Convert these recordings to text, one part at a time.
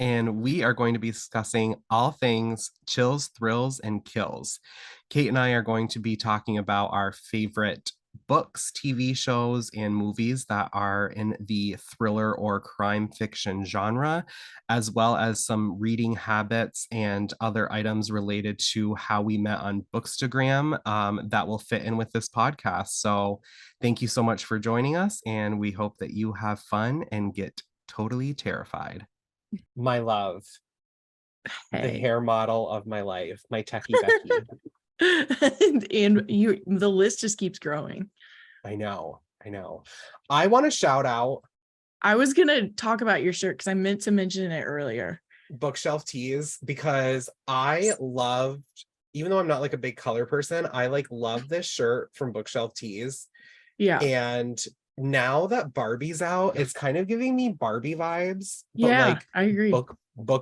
and we are going to be discussing all things chills, thrills, and kills. Kate and I are going to be talking about our favorite books, TV shows, and movies that are in the thriller or crime fiction genre, as well as some reading habits and other items related to how we met on Bookstagram that will fit in with this podcast. So, thank you so much for joining us, and we hope that you have fun and get totally terrified. My love, the Hey. hair model of my life, my techie Becky. and the list just keeps growing. I know. I want to shout out I was gonna talk about your shirt because I meant to mention it earlier. Bookshelf Tees because I loved, even though I'm not like a big color person, I like love this shirt from Bookshelf Tees. Yeah. And now that Barbie's out, it's kind of giving me Barbie vibes, but Yeah, like I agree. book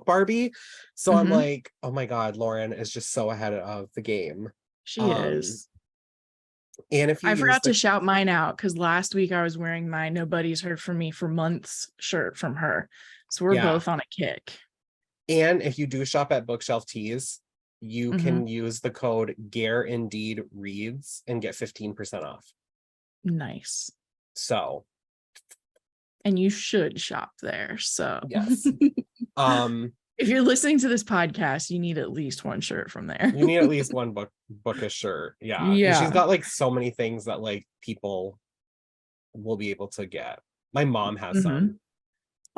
Barbie. So I'm like, oh my God, Lauren is just so ahead of the game. She is. And if you I forgot to shout mine out because last week I was wearing my Nobody's Heard From Me for Months shirt from her. So we're both on a kick. And if you do shop at Bookshelf Tees, you can use the code Gare Indeed Reads and get 15% off. Nice. So. And you should shop there. So yes. If you're listening to this podcast, you need at least one shirt from there. You need at least one bookish shirt. Yeah. And she's got like so many things that like people will be able to get. My mom has some.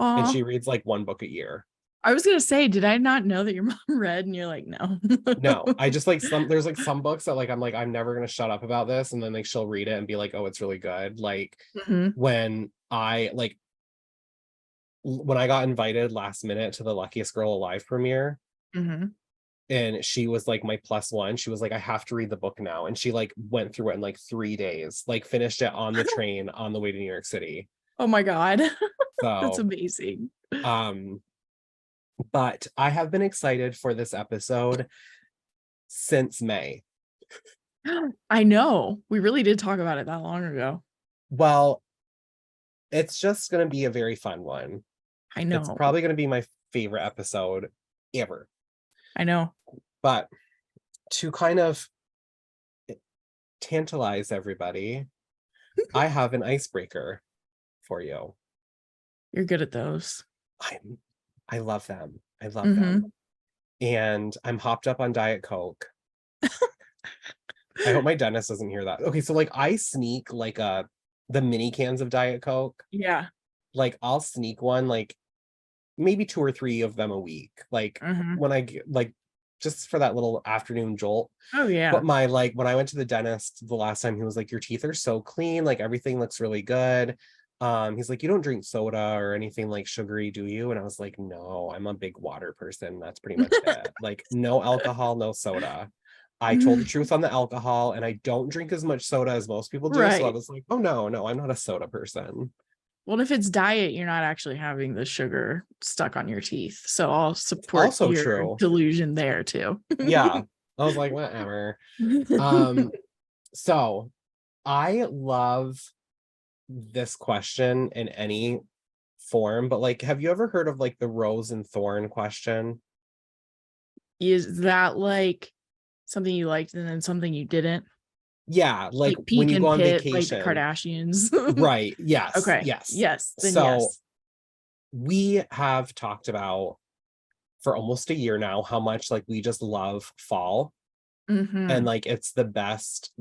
Aww. And she reads like one book a year. I was gonna say, did I not know that your mom read? And you're like, no. No, I just like there's like some books that like I'm never gonna shut up about this, and then like she'll read it and be like, oh, it's really good. Like when I got invited last minute to the Luckiest Girl Alive premiere, and she was like my +1. She was like, I have to read the book now, and she like went through it in like 3 days, like finished it on the train on the way to New York City. Oh my God. So, that's amazing. But I have been excited for this episode since May. I know. We really did talk about it that long ago. Well, it's just going to be a very fun one. I know. It's probably going to be my favorite episode ever. I know. But to kind of tantalize everybody, I have an icebreaker for you. You're good at those. I love them. I love them. And I'm hopped up on Diet Coke. I hope my dentist doesn't hear that. Okay, so like I sneak like the mini cans of Diet Coke. Yeah. Like I'll sneak one, like maybe 2 or 3 of them a week. Like when I like just for that little afternoon jolt. Oh yeah. But when I went to the dentist the last time, he was like, your teeth are so clean, like everything looks really good. He's like, you don't drink soda or anything like sugary, do you? And I was like, no, I'm a big water person. That's pretty much it. Like no alcohol, no soda. I told the truth on the alcohol, and I don't drink as much soda as most people do. Right. So I was like, oh no, I'm not a soda person. Well, if it's diet, you're not actually having the sugar stuck on your teeth. So I'll support also your true. delusion there too. Yeah. I was like, whatever. So I love this question in any form, but like, have you ever heard of like the rose and thorn question? Is that like something you liked and then something you didn't? Yeah, like when you go on vacation, like the Kardashians. Right. Yes. Okay. Yes. Then so yes. We have talked about for almost a year now how much like we just love fall. And like it's the best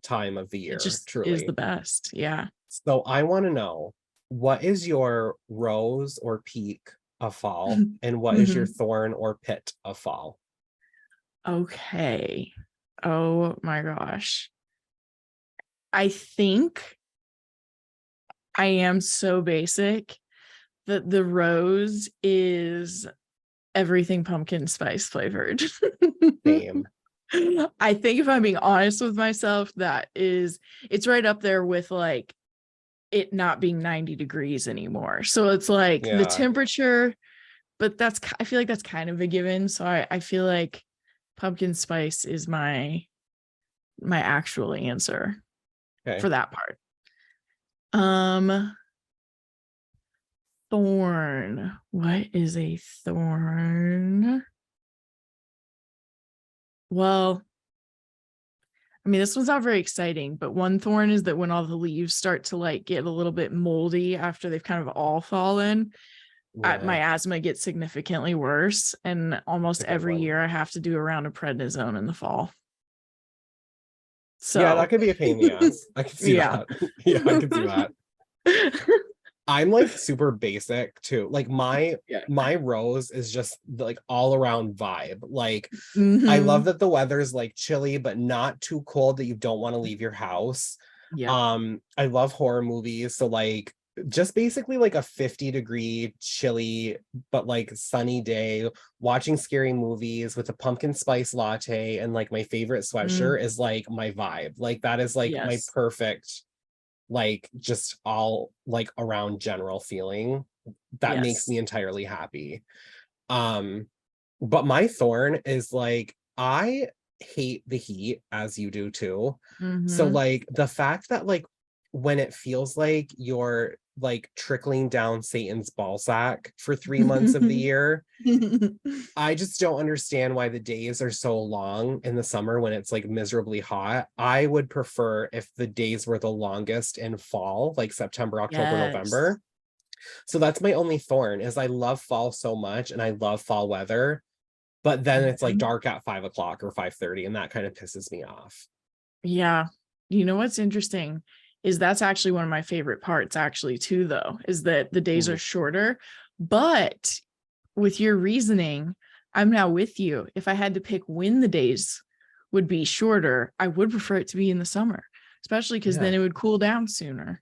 time of the year. It just truly is the best. Yeah. So I want to know, what is your rose or peak of fall, and what is your thorn or pit of fall? Okay. Oh my gosh. I think I am so basic that the rose is everything pumpkin spice flavored. Same. I think if I'm being honest with myself, it's right up there with like it not being 90 degrees anymore. So it's like the temperature, but I feel like that's kind of a given. So I feel like pumpkin spice is my actual answer for that part. thorn. What is a thorn? Well, I mean, this one's not very exciting, but one thorn is that when all the leaves start to like get a little bit moldy after they've kind of all fallen, my asthma gets significantly worse. And almost every year I have to do a round of prednisone in the fall. So yeah, that could be a pain in the ass. I can see that. Yeah, I can see that. I'm like super basic too. Like my rose is just like all around vibe. Like I love that the weather's like chilly but not too cold that you don't want to leave your house. I love horror movies, so like just basically like a 50-degree chilly but like sunny day watching scary movies with a pumpkin spice latte and like my favorite sweatshirt is like my vibe. Like that is like my perfect, like just all like around general feeling that makes me entirely happy. But my thorn is like I hate the heat, as you do too. So like the fact that like when it feels like you're like trickling down Satan's ball sack for 3 months of the year, I just don't understand why the days are so long in the summer when it's like miserably hot. I would prefer if the days were the longest in fall, like September, October, November. So that's my only thorn is I love fall so much and I love fall weather, but then it's like dark at 5 o'clock or 5:30 and that kind of pisses me off. Yeah. You know what's interesting is that's actually one of my favorite parts actually too, though, is that the days are shorter, but with your reasoning, I'm now with you. If I had to pick when the days would be shorter, I would prefer it to be in the summer, especially because then it would cool down sooner.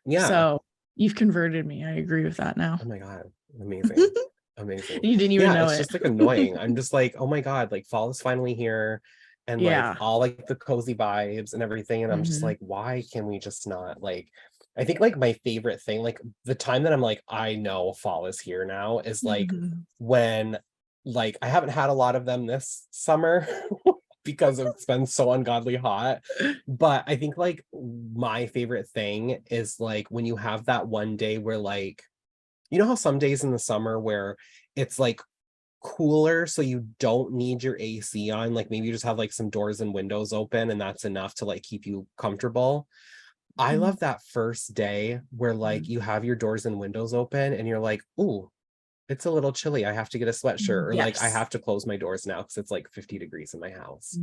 Yeah. So you've converted me. I agree with that now. Oh my God. Amazing. Amazing. You didn't even know it's just like annoying. I'm just like, oh my God, like fall is finally here. And like all like the cozy vibes and everything. And I'm just like, why can we just not like, I think like my favorite thing, like the time that I'm like, I know fall is here now is like when like I haven't had a lot of them this summer because it's been so ungodly hot. But I think like my favorite thing is like when you have that one day where like, you know how some days in the summer where it's like cooler so you don't need your AC on, like maybe you just have like some doors and windows open and that's enough to like keep you comfortable. I love that first day where like you have your doors and windows open and you're like, ooh, it's a little chilly, I have to get a sweatshirt, or like I have to close my doors now because it's like 50 degrees in my house.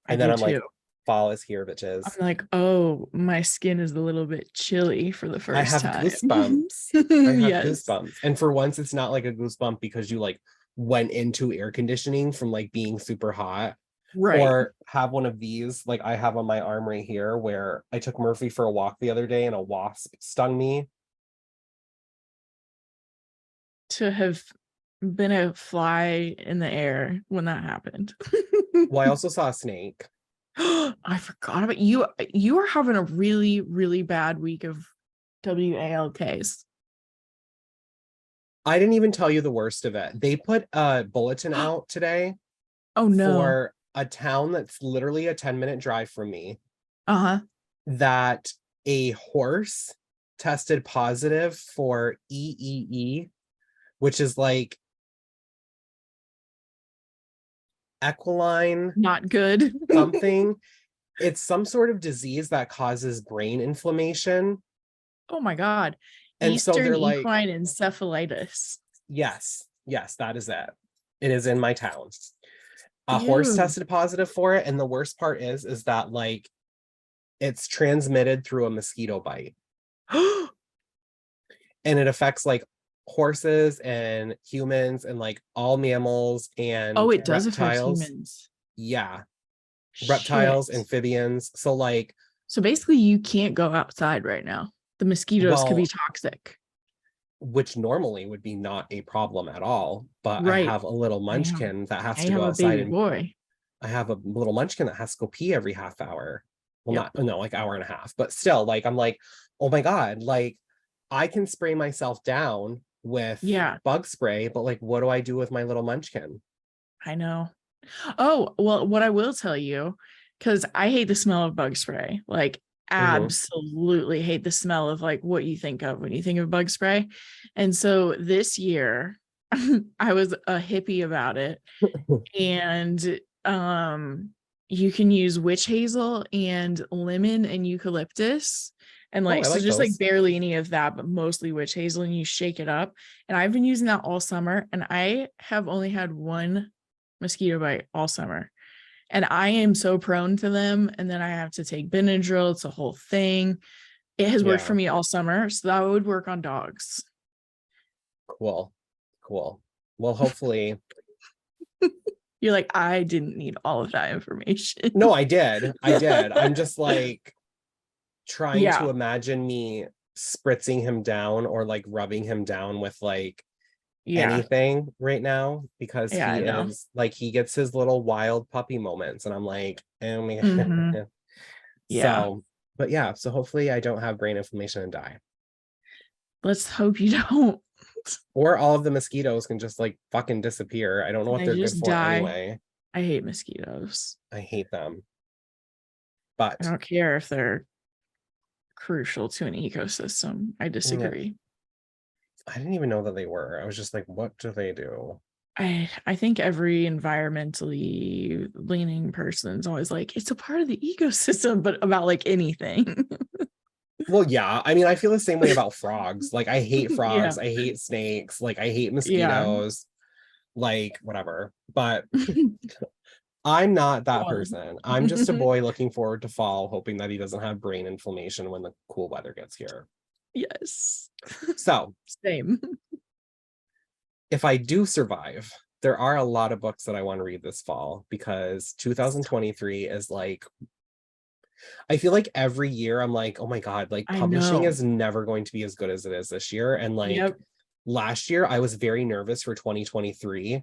And then I'm like, fall is here, bitches. I'm like, oh, my skin is a little bit chilly for the first time. I have goosebumps. I have goosebumps. And for once, it's not like a goosebump because you like went into air conditioning from like being super hot. Right. Or have one of these, like I have on my arm right here, where I took Murphy for a walk the other day and a wasp stung me. To have been a fly in the air when that happened. Well, I also saw a snake. I forgot about you. You are having a really, really bad week of WALKs. I didn't even tell you the worst of it. They put a bulletin out today. Oh no. For a town that's literally a 10-minute drive from me. That a horse tested positive for EEE, which is like equine, not good, something. It's some sort of disease that causes brain inflammation. Oh my God. And Eastern so they're equine like, encephalitis. Yes, that is it. It is in my town. A horse tested positive for it, and the worst part is that like it's transmitted through a mosquito bite. And it affects like horses and humans and like all mammals and it does reptiles. affect humans. Yeah. Reptiles, amphibians. So basically you can't go outside right now. The mosquitoes could be toxic. Which normally would be not a problem at all, but I have a little munchkin that has to go outside. I have a little munchkin that has to go pee every half hour. Well, like hour and a half, but still, like I'm like, oh my God, like I can spray myself down with bug spray, but like what do I do with my little munchkin? I know. Oh, well, what I will tell you, because I hate the smell of bug spray. Like absolutely hate the smell of like what you think of when you think of bug spray. And so this year I was a hippie about it. And you can use witch hazel and lemon and eucalyptus. And Oh, like, I so like just like those. barely any of that, but mostly witch hazel, and you shake it up. And I've been using that all summer, and I have only had one mosquito bite all summer. And I am so prone to them. And then I have to take Benadryl. It's a whole thing. It has worked for Yeah. me all summer. So that would work on dogs. Cool. Cool. Well, hopefully. You're like, I didn't need all of that information. No, I did. I did. I'm just like trying Yeah. to imagine me spritzing him down or like rubbing him down with like Yeah. anything right now, because Yeah, I he know. is like, he gets his little wild puppy moments and I'm like, oh my Mm-hmm. Yeah. so, but yeah, so hopefully I don't have brain inflammation and die, Let's hope you don't. or all of the mosquitoes can just like fucking disappear. I don't know what They they're good just for die. anyway. I hate mosquitoes. I hate them, I but don't care if they're crucial to an ecosystem. I yeah, disagree. I didn't even know that they were. I was just like, what do they do? I think every environmentally leaning person's always like, it's a part of the ecosystem, but about like anything. Well, yeah, I mean, I feel the same way about frogs. Like, I hate Yeah. frogs, I hate snakes, like I hate Yeah. mosquitoes, like whatever. But I'm not that Well, person. I'm just a boy looking forward to fall, hoping that he doesn't have brain inflammation when the cool weather gets here. yes. So, Same. if I do survive, there are a lot of books that I want to read this fall, because 2023 is like, I feel like every year I'm like, oh my God, like I publishing know. is never going to be as good as it is this year. And like Yep. last year, I was very nervous for 2023.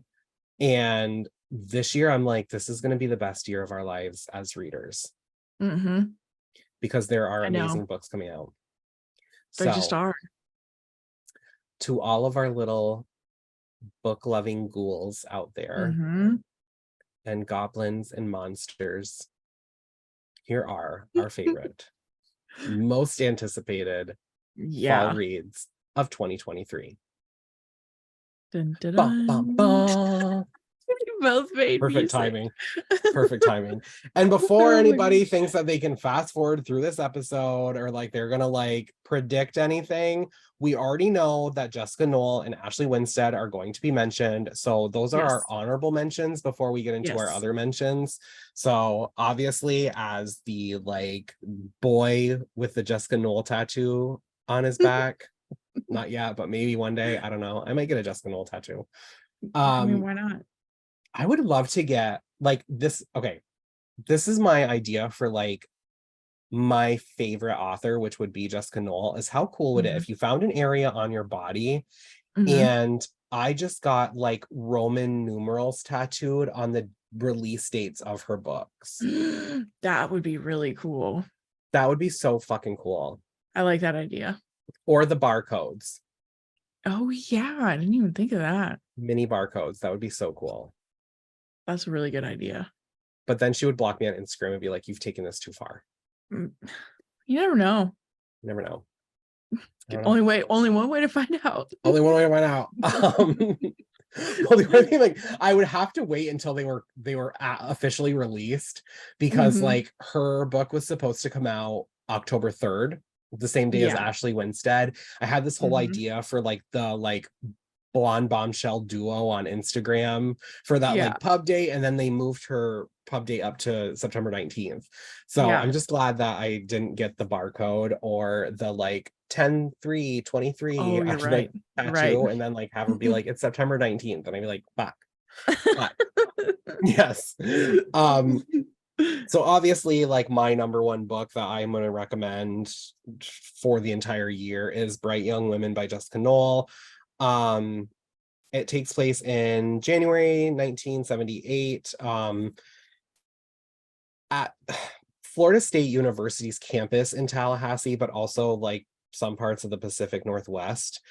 And this year, I'm like, this is going to be the best year of our lives as readers, Mm-hmm. because there are I know. amazing books coming out. They just So, are. to all of our little book loving ghouls out there, Mm-hmm. and goblins and monsters, here are our favorite, most anticipated fall Yeah. reads of 2023. Dun, dun, Bum, bum, dun. bum. You both made Perfect music. timing. Perfect timing. And before Oh my anybody God. thinks that they can fast forward through this episode, or like they're gonna like predict anything, we already know that Jessica Knoll and Ashley Winstead are going to be mentioned. So those are our Yes. honorable mentions before we get into our Yes. other mentions. So obviously, as the like boy with the Jessica Knoll tattoo on his back, not yet, but maybe one day, I don't know. I might get a Jessica Knoll tattoo. I mean, Um, why not? I would love to get like this. Okay, this is my idea for like my favorite author, which would be Jessica Knoll. Is how cool would it Mm-hmm. if you found an area on your body Mm-hmm. and I just got like Roman numerals tattooed on the release dates of her books. That would be really cool. That would be so fucking cool. I like that idea. Or the barcodes, Oh yeah, I didn't even think of that. mini barcodes. That would be so cool. That's a really good idea. But then she would block me on Instagram and be like, "You've taken this too far." Mm, you never know. You never know. I don't know. Only one way to find out. Only one way to find out. Well, the only thing, like, I would have to wait until they were officially released, because Mm-hmm. like her book was supposed to come out October 3rd, the same day as Yeah. Ashley Winstead. I had this whole Mm-hmm. idea for like the like blonde bombshell duo on Instagram for that Yeah. like pub date, and then they moved her pub date up to September 19th. So Yeah. I'm just glad that I didn't get the barcode or the like 10/3/23 Oh, you're after the right. Right. tattoo, and then like have her be like, it's September 19th, and I'd be like, fuck. But yes. So obviously, like, my number one book that I'm going to recommend for the entire year is Bright Young Women by Jessica Knoll. It takes place in January 1978, at Florida State University's campus in Tallahassee, but also like some parts of the Pacific Northwest,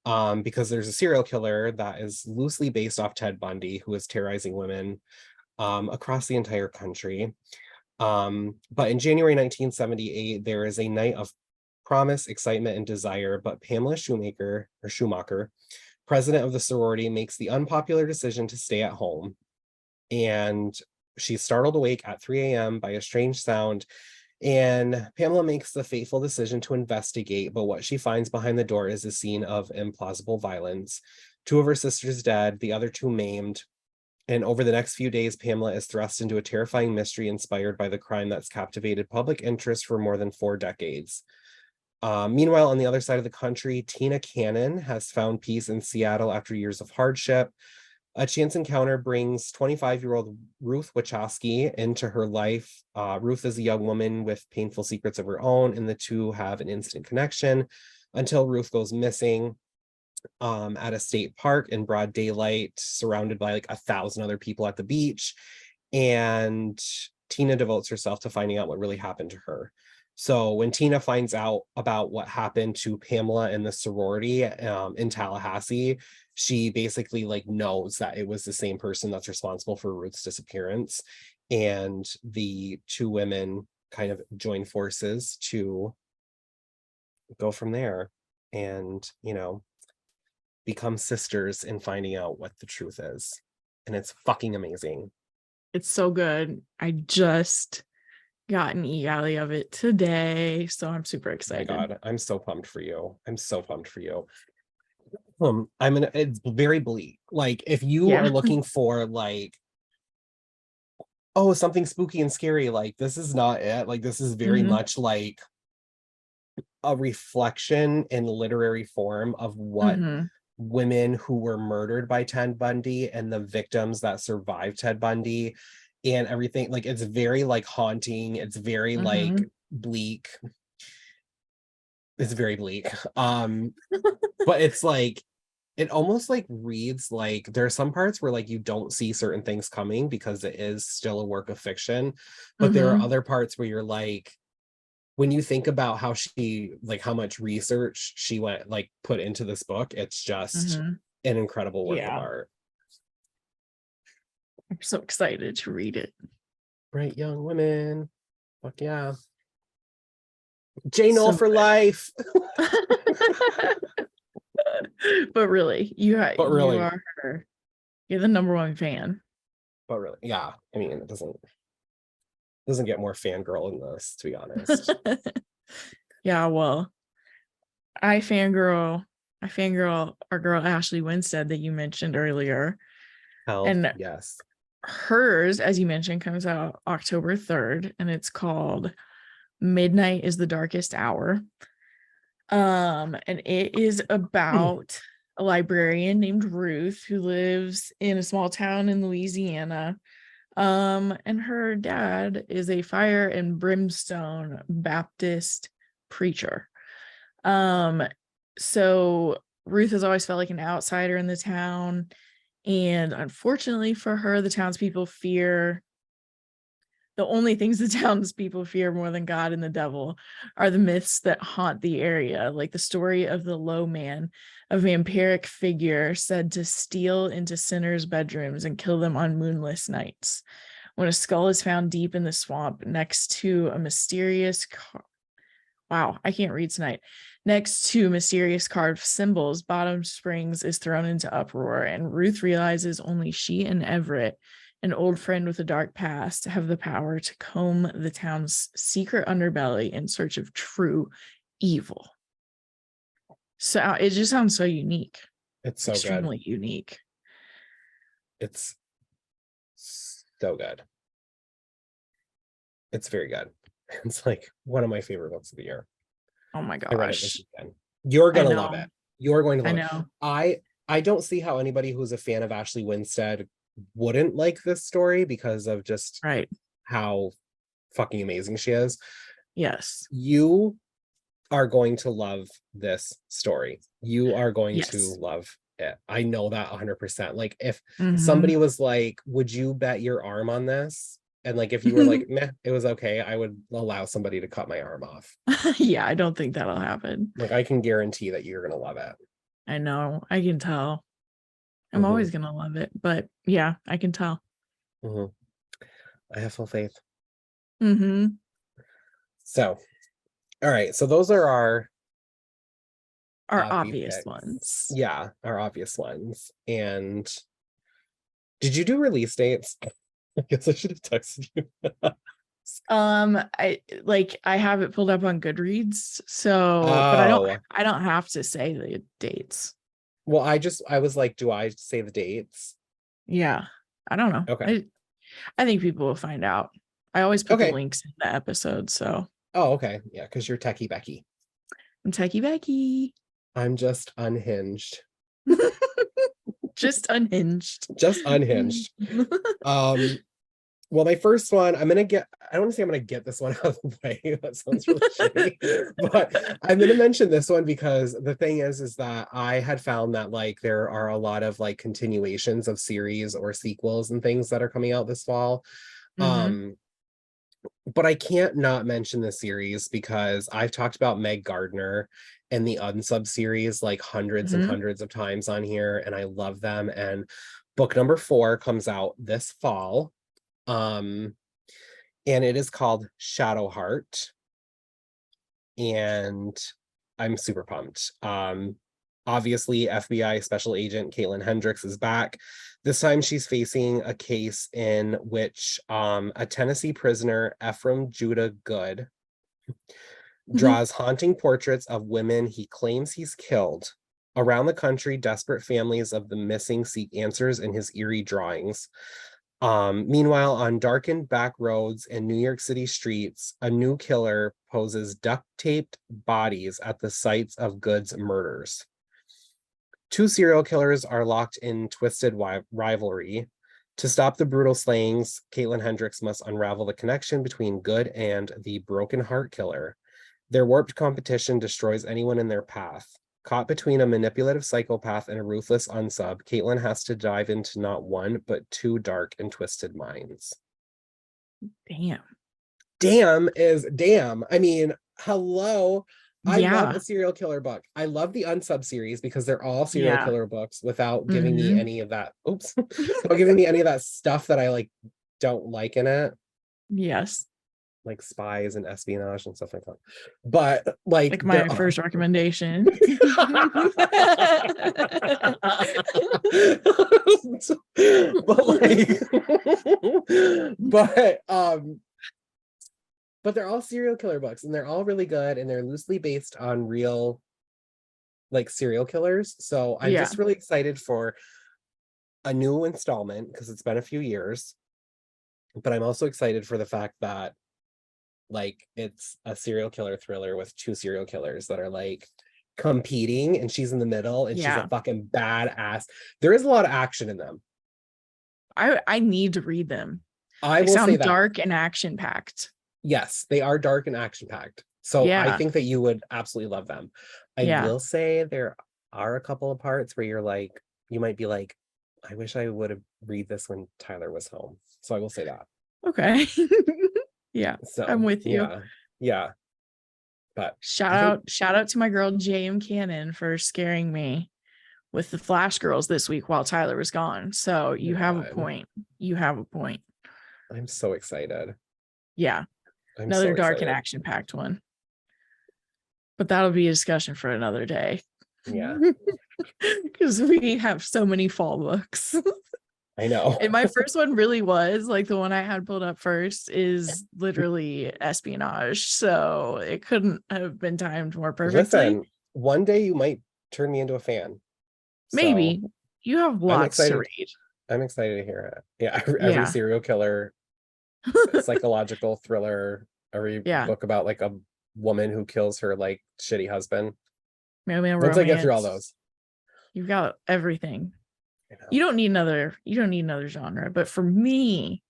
because there's a serial killer that is loosely based off Ted Bundy, who is terrorizing women across the entire country. But in January 1978, there is a night of promise, excitement, and desire. But Pamela Schumacher, president of the sorority, makes the unpopular decision to stay at home. And she's startled awake at 3 a.m. by a strange sound. And Pamela makes the fateful decision to investigate, but what she finds behind the door is a scene of implausible violence. Two of her sisters dead, the other two maimed. And over the next few days, Pamela is thrust into a terrifying mystery inspired by the crime that's captivated public interest for more than 4 decades. Meanwhile, on the other side of the country, Tina Cannon has found peace in Seattle after years of hardship. A chance encounter brings 25-year-old Ruth Wachowski into her life. Ruth is a young woman with painful secrets of her own, and the two have an instant connection until Ruth goes missing at a state park in broad daylight, surrounded by like 1,000 other people at the beach. And Tina devotes herself to finding out what really happened to her. So when Tina finds out about what happened to Pamela in the sorority in Tallahassee, she basically like knows that it was the same person that's responsible for Ruth's disappearance. And the two women kind of join forces to go from there and, you know, become sisters in finding out what the truth is. And it's fucking amazing. It's so good. I just got an e-galley of it today, so I'm super excited. Oh my God, I'm so pumped for you. I'm so pumped for you. It's very bleak. Like if you are looking for like, oh, something spooky and scary, like this is not it. Like this is very much like a reflection in literary form of what women who were murdered by Ted Bundy and the victims that survived Ted Bundy and everything. Like it's very like haunting. It's very like bleak. It's very bleak. But it's like it almost like reads like there are some parts where like you don't see certain things coming because it is still a work of fiction, but there are other parts where you're like, when you think about how she like how much research she went like put into this book, it's just an incredible work of art. I'm so excited to read it. Bright young women. Fuck yeah. Jane Austen for life. But really, you are her. You're the number one fan. But really, yeah. I mean, it doesn't get more fangirl than this, to be honest. Yeah, well, I fangirl our girl Ashley Winstead that you mentioned earlier. And yes. Hers, as you mentioned, comes out October 3rd, and it's called Midnight is the Darkest Hour. And it is about a librarian named Ruth who lives in a small town in Louisiana. And her dad is a fire and brimstone Baptist preacher. So Ruth has always felt like an outsider in the town. And unfortunately for her, the townspeople fear the only things the townspeople fear more than God and the devil are the myths that haunt the area, like the story of the Low Man, a vampiric figure said to steal into sinners' bedrooms and kill them on moonless nights. When a skull is found deep in the swamp next to a mysterious Next to mysterious carved symbols, Bottom Springs is thrown into uproar, and Ruth realizes only she and Everett, an old friend with a dark past, have the power to comb the town's secret underbelly in search of true evil. So it just sounds so unique. It's so extremely unique. It's so good. It's very good. It's like one of my favorite books of the year. Oh my gosh. I read it this weekend. You're gonna love it. You're going to love it. I don't see how anybody who's a fan of Ashley Winstead wouldn't like this story because of just how fucking amazing she is. Yes. You are going to love this story. You are going to love it. I know that 100%. Like if somebody was like, would you bet your arm on this? And like if you were like, meh, it was okay, I would allow somebody to cut my arm off. Yeah, I don't think that'll happen. Like I can guarantee that you're gonna love it. I know, I can tell. I'm always gonna love it, but yeah, I can tell. I have full faith. Mm-hmm. So, all right. So those are our Obvious picks. ones. Yeah, our obvious ones. And did you do release dates? I guess I should have texted you. I have it pulled up on Goodreads, so but I don't have to say the dates. Well, I was like, do I say the dates? Yeah. I don't know. Okay. I think people will find out. I always put the Okay. links in the episode, so. Oh, okay. Yeah, because you're Techie Becky. I'm Techie Becky. I'm just unhinged. Just unhinged. Just unhinged. Well, my first one, I don't want to say I'm gonna get this one out of the way. That sounds really shitty. But I'm gonna mention this one because the thing is that I had found that like there are a lot of like continuations of series or sequels and things that are coming out this fall. Mm-hmm. But I can't not mention this series because I've talked about Meg Gardner and the Unsub series like hundreds and hundreds of times on here, and I love them. And book number 4 comes out this fall. And it is called Shadowheart. And I'm super pumped. Obviously, FBI Special Agent Caitlin Hendricks is back. This time she's facing a case in which a Tennessee prisoner, Ephraim Judah Good, draws haunting portraits of women he claims he's killed. Around the country, desperate families of the missing seek answers in his eerie drawings. Meanwhile, on darkened back roads in New York City streets, a new killer poses duct-taped bodies at the sites of Good's murders. 2 serial killers are locked in twisted rivalry. To stop the brutal slayings, Caitlin Hendricks must unravel the connection between Good and the Broken Heart Killer. Their warped competition destroys anyone in their path. Caught between a manipulative psychopath and a ruthless unsub, Caitlin has to dive into not one, but 2 dark and twisted minds. Damn. Damn is damn. I mean, hello. I love a serial killer book. I love the Unsub series because they're all serial killer books without giving me any of that. Oops. Without giving me any of that stuff that I like don't like in it. Yes. Like spies and espionage and stuff like that. But like my first recommendation. But they're all serial killer books and they're all really good and they're loosely based on real like serial killers. So I'm just really excited for a new installment because it's been a few years. But I'm also excited for the fact that like it's a serial killer thriller with 2 serial killers that are like competing and she's in the middle and she's a fucking badass. There is a lot of action in them. I need to read them. I will say that. Dark and action packed. Yes, they are dark and action packed. So I think that you would absolutely love them. I will say there are a couple of parts where you're like, you might be like, I wish I would have read this when Tyler was home. So I will say that. Okay. Yeah, so I'm with you. Yeah. But shout out to my girl JM Cannon for scaring me with the Flash Girls this week while Tyler was gone. So you have a point. I'm so excited. Yeah. Another dark and action-packed one. But that'll be a discussion for another day. Yeah. Because we have so many fall books. I know. And my first one really was like the one I had pulled up first is literally espionage. So it couldn't have been timed more perfectly. Listen, one day you might turn me into a fan. Maybe. So you have lots to read. I'm excited to hear it. Yeah. Every serial killer, psychological thriller, every book about like a woman who kills her like shitty husband. Once I get through all those. You've got everything. You don't need another genre, but for me,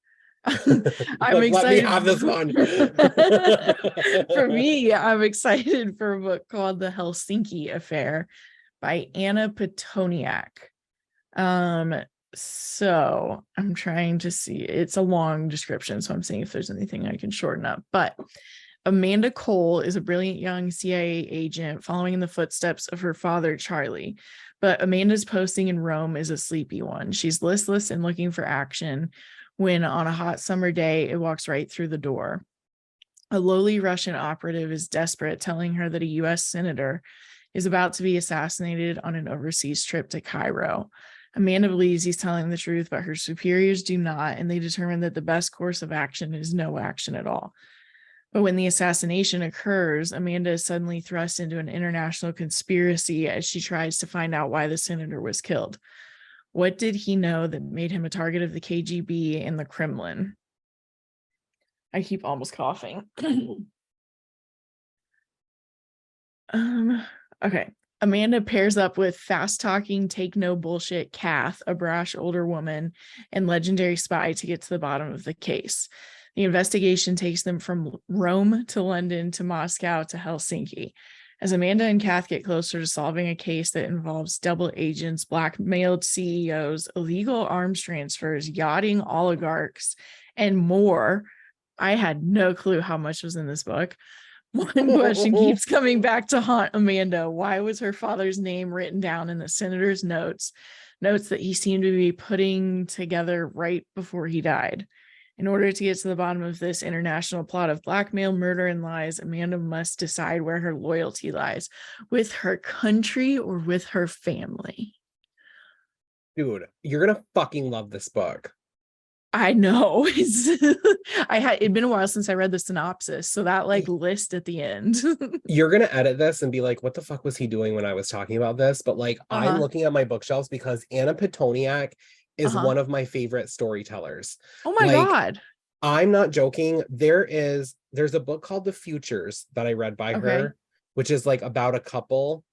I'm excited. Let me have this one. For me, I'm excited for a book called The Helsinki Affair by Anna Petoniak. So I'm trying to see. It's a long description, so I'm seeing if there's anything I can shorten up. But Amanda Cole is a brilliant young CIA agent following in the footsteps of her father, Charlie. But Amanda's posting in Rome is a sleepy one. She's listless and looking for action when on a hot summer day, it walks right through the door. A lowly Russian operative is desperate, telling her that a U.S. senator is about to be assassinated on an overseas trip to Cairo. Amanda believes he's telling the truth, but her superiors do not, and they determine that the best course of action is no action at all. But when the assassination occurs, Amanda is suddenly thrust into an international conspiracy as she tries to find out why the senator was killed. What did he know that made him a target of the KGB and the Kremlin? I keep almost coughing. Okay. Amanda pairs up with fast-talking, take no bullshit Kath, a brash older woman and legendary spy, to get to the bottom of the case. The investigation takes them from Rome to London to Moscow to Helsinki. As Amanda and Kath get closer to solving a case that involves double agents, blackmailed CEOs, illegal arms transfers, yachting oligarchs, and more, I had no clue how much was in this book. One question keeps coming back to haunt Amanda. Why was her father's name written down in the senator's notes that he seemed to be putting together right before he died? In order to get to the bottom of this international plot of blackmail, murder, and lies, Amanda must decide where her loyalty lies, with her country or with her family. Dude, you're gonna fucking love this book. I know. It'd been a while since I read the synopsis, so that like list at the end. You're gonna edit this and be like, what the fuck was he doing when I was talking about this? But like, I'm looking at my bookshelves because Anna Petoniak is one of my favorite storytellers. Oh my God. I'm not joking. There's a book called The Futures that I read by her, which is like about a couple,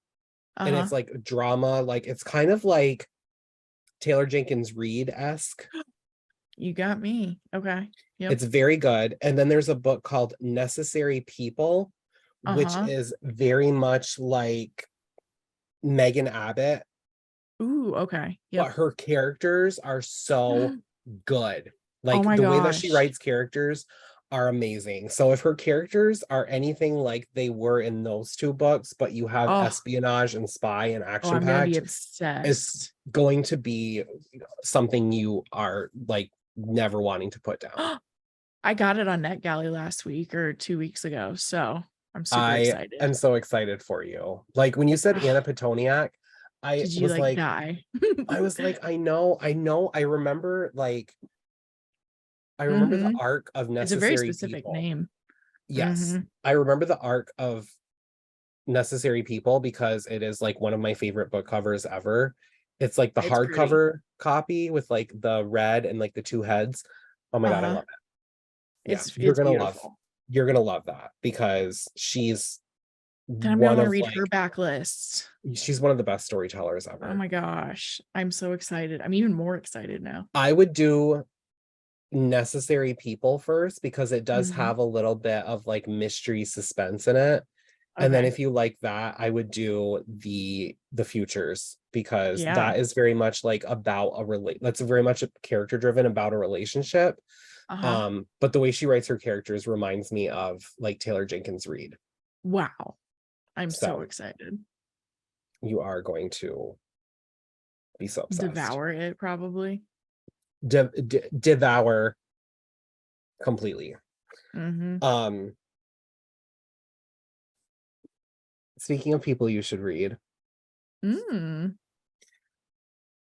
and it's like drama. Like, it's kind of like Taylor Jenkins Reid-esque. You got me. Okay. Yep. It's very good. And then there's a book called Necessary People, which is very much like Megan Abbott. Ooh, okay. Yep. But her characters are so good. Like, the way that she writes characters are amazing. So if her characters are anything like they were in those two books, but you have espionage and spy and action packed, it's going to be something you are like never wanting to put down. I got it on NetGalley last week or 2 weeks ago, so I'm super excited. I'm so excited for you. Like, when you said Anna Petoniak, I Did you was like die? I was like, I know. I remember the arc of Necessary People. It's a very specific name. Yes. I remember the arc of Necessary People because it is like one of my favorite book covers ever. It's like the hardcover copy with like the red and like the two heads. Oh my God, I love it. You're gonna love that because she's then I'm gonna read her backlist. She's one of the best storytellers ever. Oh my gosh, I'm so excited. I'm even more excited now. I would do Necessary People first because it does have a little bit of like mystery suspense in it. And then if you like that, I would do the Futures because that is very much like about that's very much character driven about a relationship. But the way she writes her characters reminds me of like Taylor Jenkins Reid. Wow. I'm so excited. You are going to be so obsessed. Devour it, probably. Devour completely. Speaking of people you should read,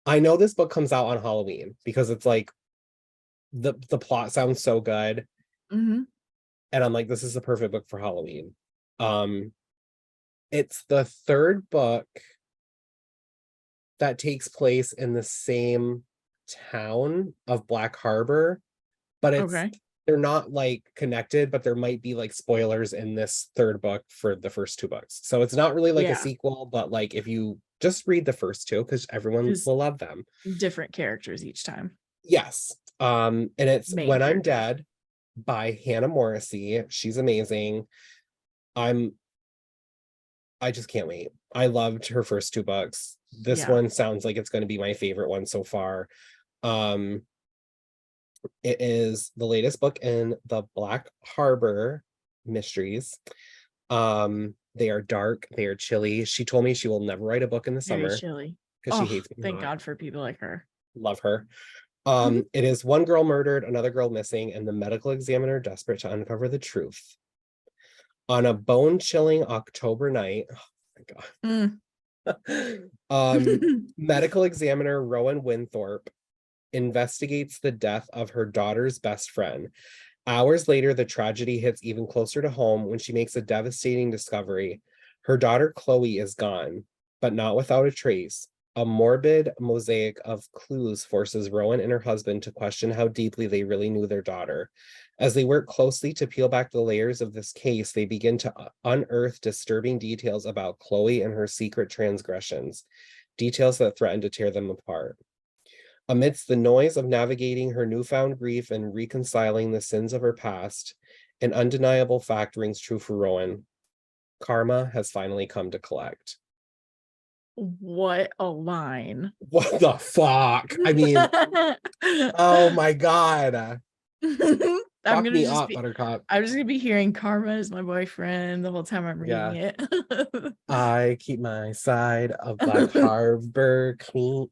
I know this book comes out on Halloween because it's like the plot sounds so good, and I'm like, this is the perfect book for Halloween. It's the third book that takes place in the same town of Black Harbor, but they're not like connected, but there might be like spoilers in this third book for the first two books. So it's not really like a sequel, but like if you just read the first two, because everyone will love them. Different characters each time. Yes. And it's When I'm Dead by Hannah Morrissey. She's amazing. I just can't wait. I loved her first two books. This one sounds like it's going to be my favorite one so far. It is the latest book in the Black Harbor mysteries. They are dark, they are chilly. She told me she will never write a book in the summer. Chilly. Because she hates me. Thank God for people like her. Love her. It is one girl murdered, another girl missing, and the medical examiner desperate to uncover the truth. On a bone-chilling October night, oh my God. Medical examiner Rowan Winthorpe investigates the death of her daughter's best friend. Hours later, the tragedy hits even closer to home when she makes a devastating discovery. Her daughter Chloe is gone, but not without a trace. A morbid mosaic of clues forces Rowan and her husband to question how deeply they really knew their daughter. As they work closely to peel back the layers of this case, they begin to unearth disturbing details about Chloe and her secret transgressions, details that threaten to tear them apart. Amidst the noise of navigating her newfound grief and reconciling the sins of her past, an undeniable fact rings true for Rowan. Karma has finally come to collect. What a line. What the fuck? I mean, oh my God. Fuck me up, Buttercup. I'm just gonna be hearing Karma is my boyfriend the whole time I'm reading Yeah. it. I keep my side of Black Harbor clean.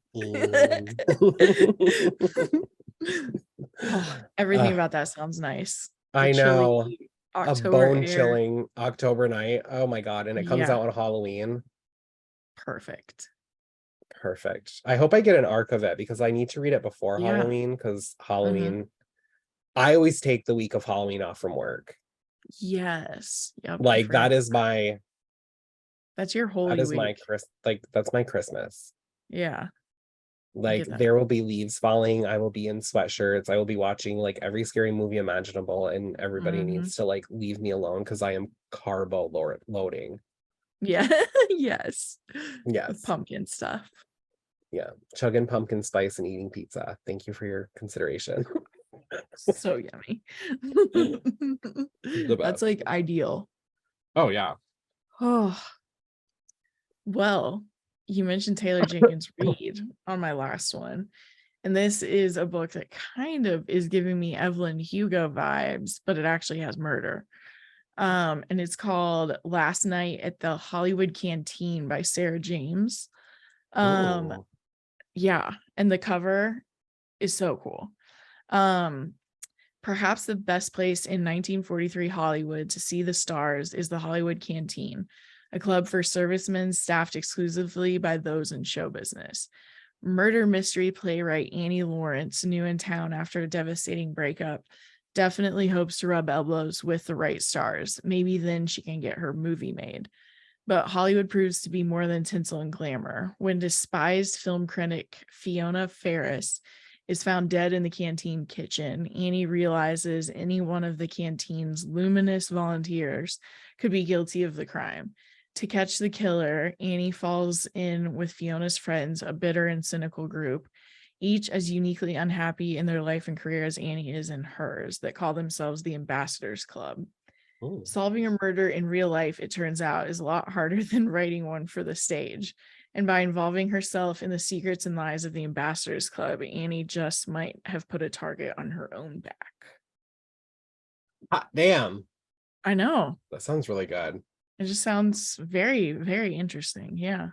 Oh, everything about that sounds nice. The I know. chilly A October air. bone-chilling October night. Oh my God. And it comes Yeah, out on Halloween. perfect. Perfect. I hope I get an arc of it because I need to read it before Yeah. Halloween because Mm-hmm. Halloween, I always take the week of Halloween off from work. Yes. Yep. I Like forgot. That's your holy week. That's my Christmas. Yeah. I Like get that. there will be leaves falling. I will be in sweatshirts. I will be watching like every scary movie imaginable, and everybody Mm-hmm. needs to like leave me alone because I am carbo loading. Yeah. Yes. With Yes. pumpkin stuff. Yeah. Chugging pumpkin spice and eating pizza. Thank you for your consideration. So yummy. The That's best. like ideal. Oh yeah. Oh, well, you mentioned Taylor Jenkins Reid on my last one. And this is a book that kind of is giving me Evelyn Hugo vibes, but it actually has murder. And it's called Last Night at the Hollywood Canteen by Sarah James. Ooh. Yeah, and the cover is so cool. Um, Perhaps the best place in 1943 Hollywood to see the stars is the Hollywood Canteen, a club for servicemen staffed exclusively by those in show business. Murder mystery playwright Annie Lawrence, new in town after a devastating breakup, definitely hopes to rub elbows with the right stars. Maybe then she can get her movie made. But Hollywood proves to be more than tinsel and glamour. When despised film critic Fiona Ferris is found dead in the canteen kitchen, Annie realizes any one of the canteen's luminous volunteers could be guilty of the crime. To catch the killer, Annie falls in with Fiona's friends, a bitter and cynical group, each as uniquely unhappy in their life and career as Annie is in hers, that call themselves the Ambassadors Club. Ooh. Solving a murder in real life, it turns out, is a lot harder than writing one for the stage. And by involving herself in the secrets and lies of the Ambassadors Club, Annie just might have put a target on her own back. Hot damn. I know. That sounds really good. It just sounds very, very interesting. Yeah.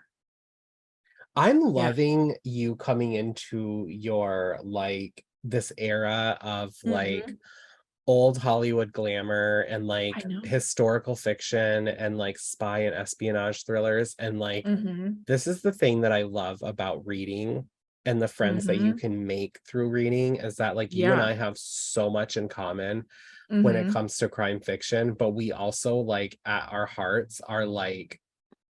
I'm loving you coming into your like this era of like Mhm. old Hollywood glamour and I like know. historical fiction and like spy and espionage thrillers. And like Mm-hmm. this is the thing that I love about reading and the friends that you Mm-hmm. can make through reading is that like you and Yeah. I have so much in common when it Mm-hmm. comes to crime fiction, but we also like at our hearts are like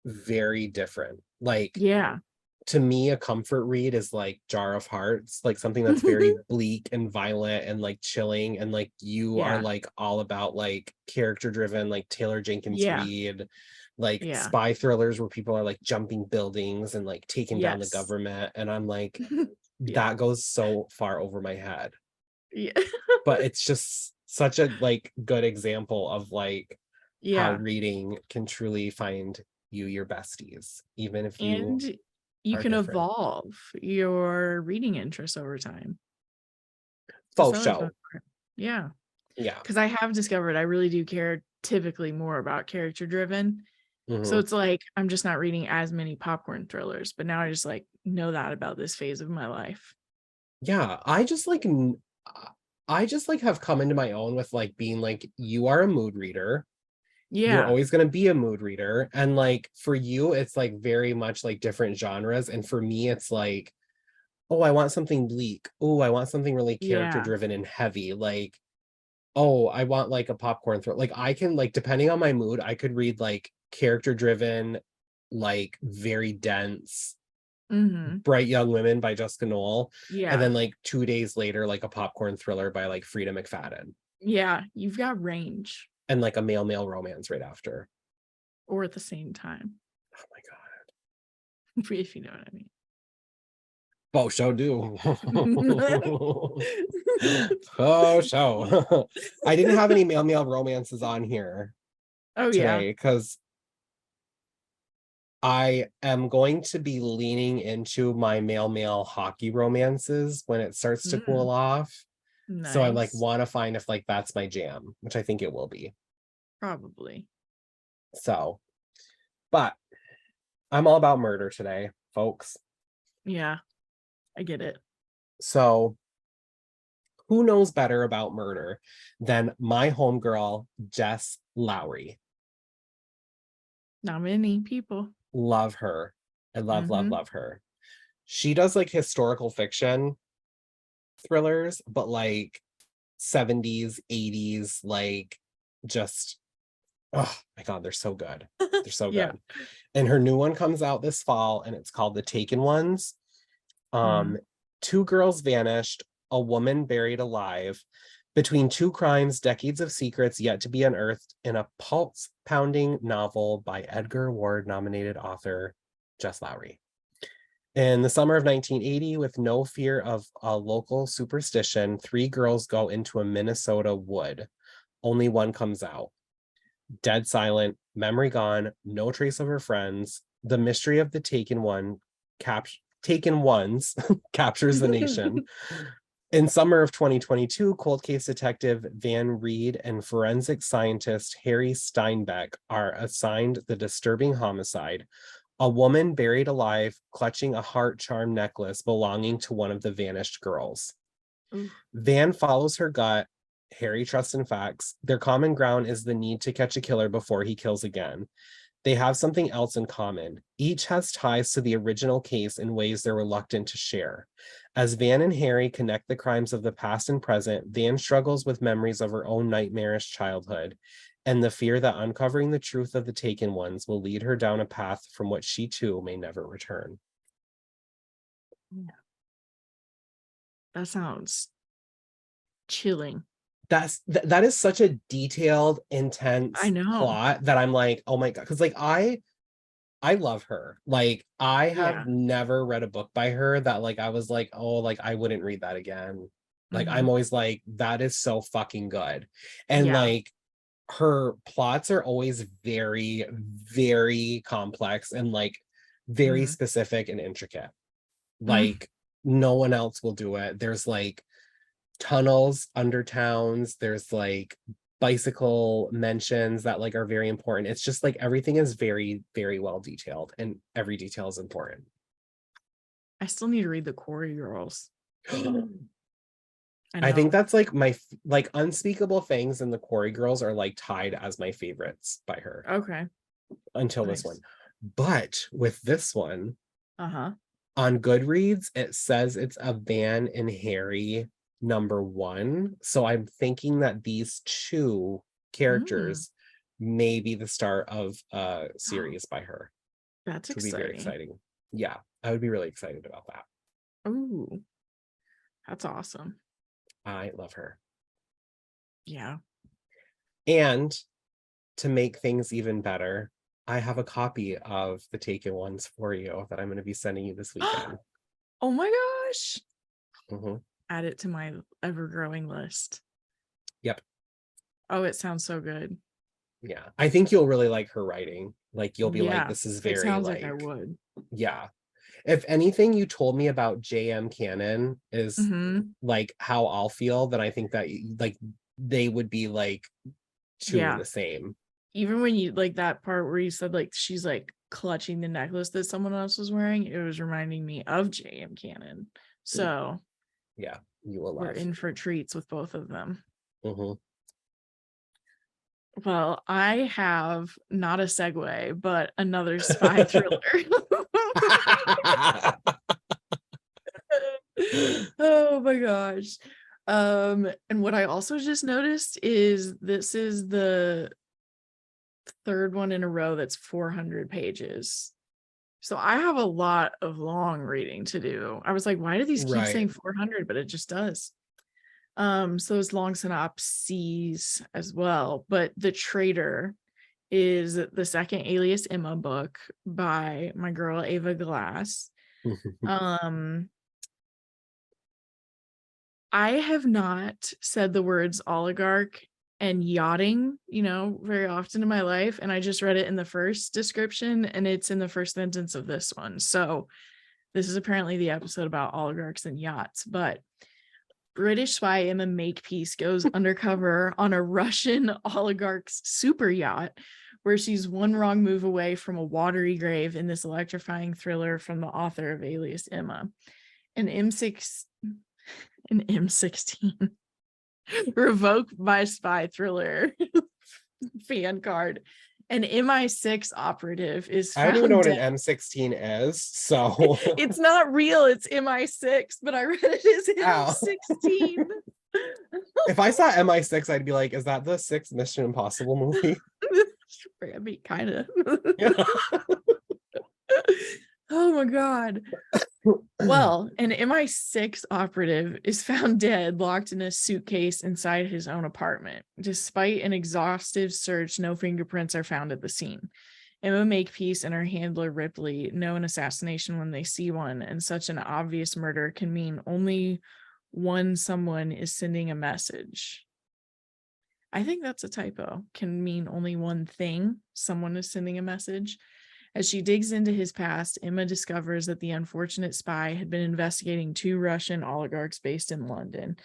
very different. Like Yeah. to me, a comfort read is like Jar of Hearts, like something that's very bleak and violent and like chilling. And like you are Yeah. like all about like character driven, like Taylor Jenkins Yeah. Reid, like Yeah. spy thrillers where people are like jumping buildings and like taking down the Yes. government. And I'm like, Yeah. that goes so far over my head. Yeah. But it's just such a like good example of like how Yeah. reading can truly find you your besties, even if you And you are can different. evolve your reading interests over time. Just Faux always been, show. yeah. Yeah. Because I have discovered I really do care typically more about character driven. So Mm-hmm. it's like I'm just not reading as many popcorn thrillers, but now I just like know that about this phase of my life. Yeah, I just like have come into my own with like being like you are a mood reader. You're Yeah. always going to be a mood reader. And like for you, it's like very much like different genres. And for me, it's like, oh, I want something bleak. Oh, I want something really character Yeah. driven and heavy. Like, oh, I want like a popcorn throw. Like I can like, depending on my mood, I could read like character driven, like very dense, Mm-hmm. Bright Young Women by Jessica Knoll. And Yeah. then like 2 days later, like a popcorn thriller by like Frida McFadden. Yeah. You've got range. And like a male romance right after. Or at the same time. Oh my God. If you know what I mean. Oh, show do. Oh, show. I didn't have any male romances on here Oh yeah. today because I am going to be leaning into my male hockey romances when it starts to cool off. So I like Nice. want to find if like that's my jam, which I think it will be. Probably. So, but I'm all about murder today, folks. Yeah. I get it. So who knows better about murder than my homegirl, Jess Lowry? Not many people. Love her. I love her. She does like historical fiction thrillers, but like 70s, 80s, like just, oh my God, they're so good. They're so Yeah. good. And her new one comes out this fall and it's called The Taken Ones. Two girls vanished, a woman buried alive. Between two crimes, decades of secrets yet to be unearthed in a pulse-pounding novel by Edgar Award-nominated author Jess Lowry. In the summer of 1980, with no fear of a local superstition, three girls go into a Minnesota wood. Only one comes out. Dead silent, memory gone, no trace of her friends. The mystery of the taken ones captures the nation. In summer of 2022, cold case detective Van Reed and forensic scientist Harry Steinbeck are assigned the disturbing homicide. A woman buried alive, clutching a heart charm necklace belonging to one of the vanished girls. Ooh. Van follows her gut. Harry trusts in facts. Their common ground is the need to catch a killer before he kills again. They have something else in common. Each has ties to the original case in ways they're reluctant to share. As Van and Harry connect the crimes of the past and present, Van struggles with memories of her own nightmarish childhood and the fear that uncovering the truth of the taken ones will lead her down a path from which she too may never return. Yeah. That sounds chilling. That is such a detailed, intense I know. plot that I'm like, oh my God, because like I love her. Like I Yeah. have never read a book by her that like I was like, oh, like I wouldn't read that again. Like I'm always like, that is so fucking good. And Yeah. like her plots are always very, very complex and like very specific and intricate. Like no one else will do it. There's like tunnels under towns. There's like bicycle mentions that like are very important. It's just like everything is very, very well detailed and every detail is important. I still need to read the Quarry Girls. I think that's like my like Unspeakable Things and the Quarry Girls are like tied as my favorites by her. Okay. Until this one. But with this one, on Goodreads, it says it's a Van and Harry #1. So I'm thinking that these two characters may be the start of a series by her. That's exciting. Would be very exciting. Yeah, I would be really excited about that. Oh, that's awesome. I love her. Yeah. And to make things even better, I have a copy of The Taken Ones for you that I'm going to be sending you this weekend. Oh my gosh. Add it to my ever-growing list. Yep. Oh, it sounds so good. Yeah. I think you'll really like her writing. Like you'll be like, this is very it sounds like I would. Yeah. If anything you told me about J.M. Cannon is like how I'll feel, then I think that like they would be like two in the same. Even when you like that part where you said like she's like clutching the necklace that someone else was wearing, it was reminding me of J.M. Cannon. So yeah, you will love. We're in for treats with both of them. Well, I have not a segue, but another spy thriller. Oh my gosh. And what I also just noticed is this is the third one in a row that's 400 pages. So I have a lot of long reading to do. I was like, why do these keep Right. saying 400? But it just does. So it's long synopses as well. But The Traitor is the second Alias Emma book by my girl Ava Glass. Um, I have not said the words oligarch and yachting, very often in my life. And I just read it in the first description, and it's in the first sentence of this one. So this is apparently the episode about oligarchs and yachts. But British spy Emma Makepeace goes undercover on a Russian oligarch's super yacht, where she's one wrong move away from a watery grave in this electrifying thriller from the author of Alias Emma. An M16 revoked by spy thriller fan card. An MI6 operative is I don't even know found what an dead. M16 is, so It's not real, it's MI6, but I read it as M16. If I saw MI6, I'd be like, is that the sixth Mission Impossible movie? I mean, kind of. Yeah. Oh my god. Well, an MI6 operative is found dead, locked in a suitcase inside his own apartment. Despite an exhaustive search, no fingerprints are found at the scene. Emma Makepeace and her handler Ripley know an assassination when they see one, and such an obvious murder can mean only one someone is sending a message. I think that's a typo. Can mean only one thing. Someone is sending a message. As she digs into his past, Emma discovers that the unfortunate spy had been investigating two Russian oligarchs based in London.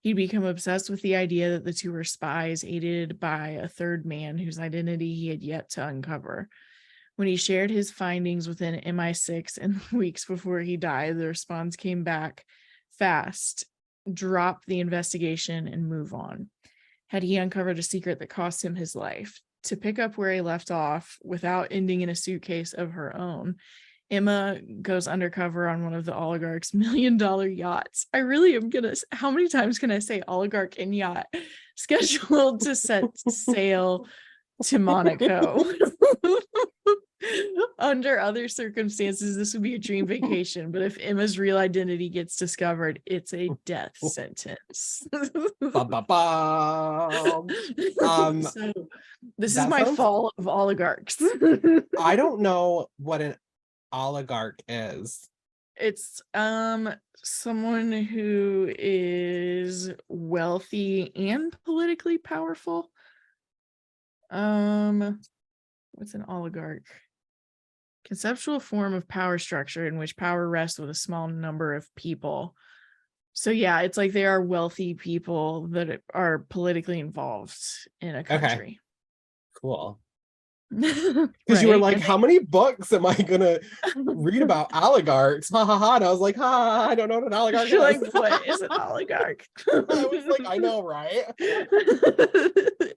He'd become obsessed with the idea that the two were spies, aided by a third man whose identity he had yet to uncover. When he shared his findings within MI6 in the weeks before he died, the response came back fast: drop the investigation and move on. Had he uncovered a secret that cost him his life? To pick up where he left off without ending in a suitcase of her own, Emma goes undercover on one of the oligarch's $1 million yachts. I really am gonna, how many times can I say oligarch and yacht? Scheduled to set sail to Monaco. Under other circumstances, this would be a dream vacation, but if Emma's real identity gets discovered, it's a death sentence. So this is my fall of oligarchs. I don't know what an oligarch is. It's someone who is wealthy and politically powerful. What's an oligarch? Conceptual form of power structure in which power rests with a small number of people. So yeah, it's like they are wealthy people that are politically involved in a country. Okay. Cool. Because you were like, how many books am I gonna read about oligarchs? Ha ha ha. And I was like, ha, I don't know what an oligarch is. Like, what is an oligarch? I was like, I know, right?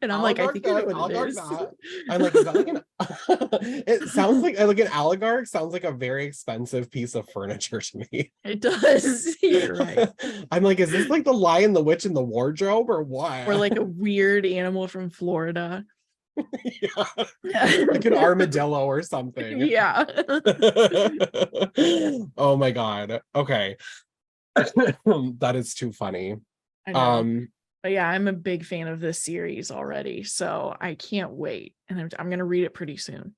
And I'm like, I think I know what it is. I'm like, is that like an it sounds like an oligarch sounds like a very expensive piece of furniture to me. It does. You're right. I'm like, is this like the Lion, the Witch, and the Wardrobe, or what? Or like a weird animal from Florida. Yeah. Like an armadillo or something. Yeah. Oh my god. Okay. That is too funny. I know. But yeah, I'm a big fan of this series already, so I can't wait, and I'm gonna read it pretty soon.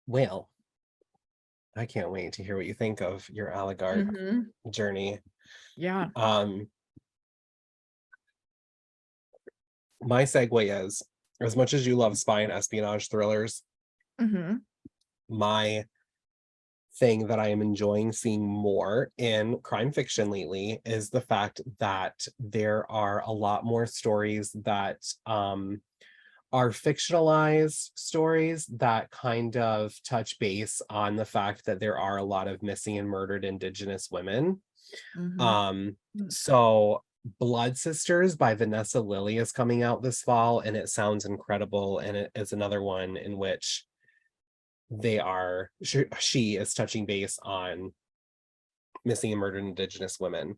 Well, I can't wait to hear what you think of your oligarch journey. Yeah. My segue is, as much as you love spy and espionage thrillers, my thing that I am enjoying seeing more in crime fiction lately is the fact that there are a lot more stories that are fictionalized stories that kind of touch base on the fact that there are a lot of missing and murdered Indigenous women. So Blood Sisters by Vanessa Lilly is coming out this fall, and it sounds incredible. And it is another one in which she is touching base on missing and murdered Indigenous women.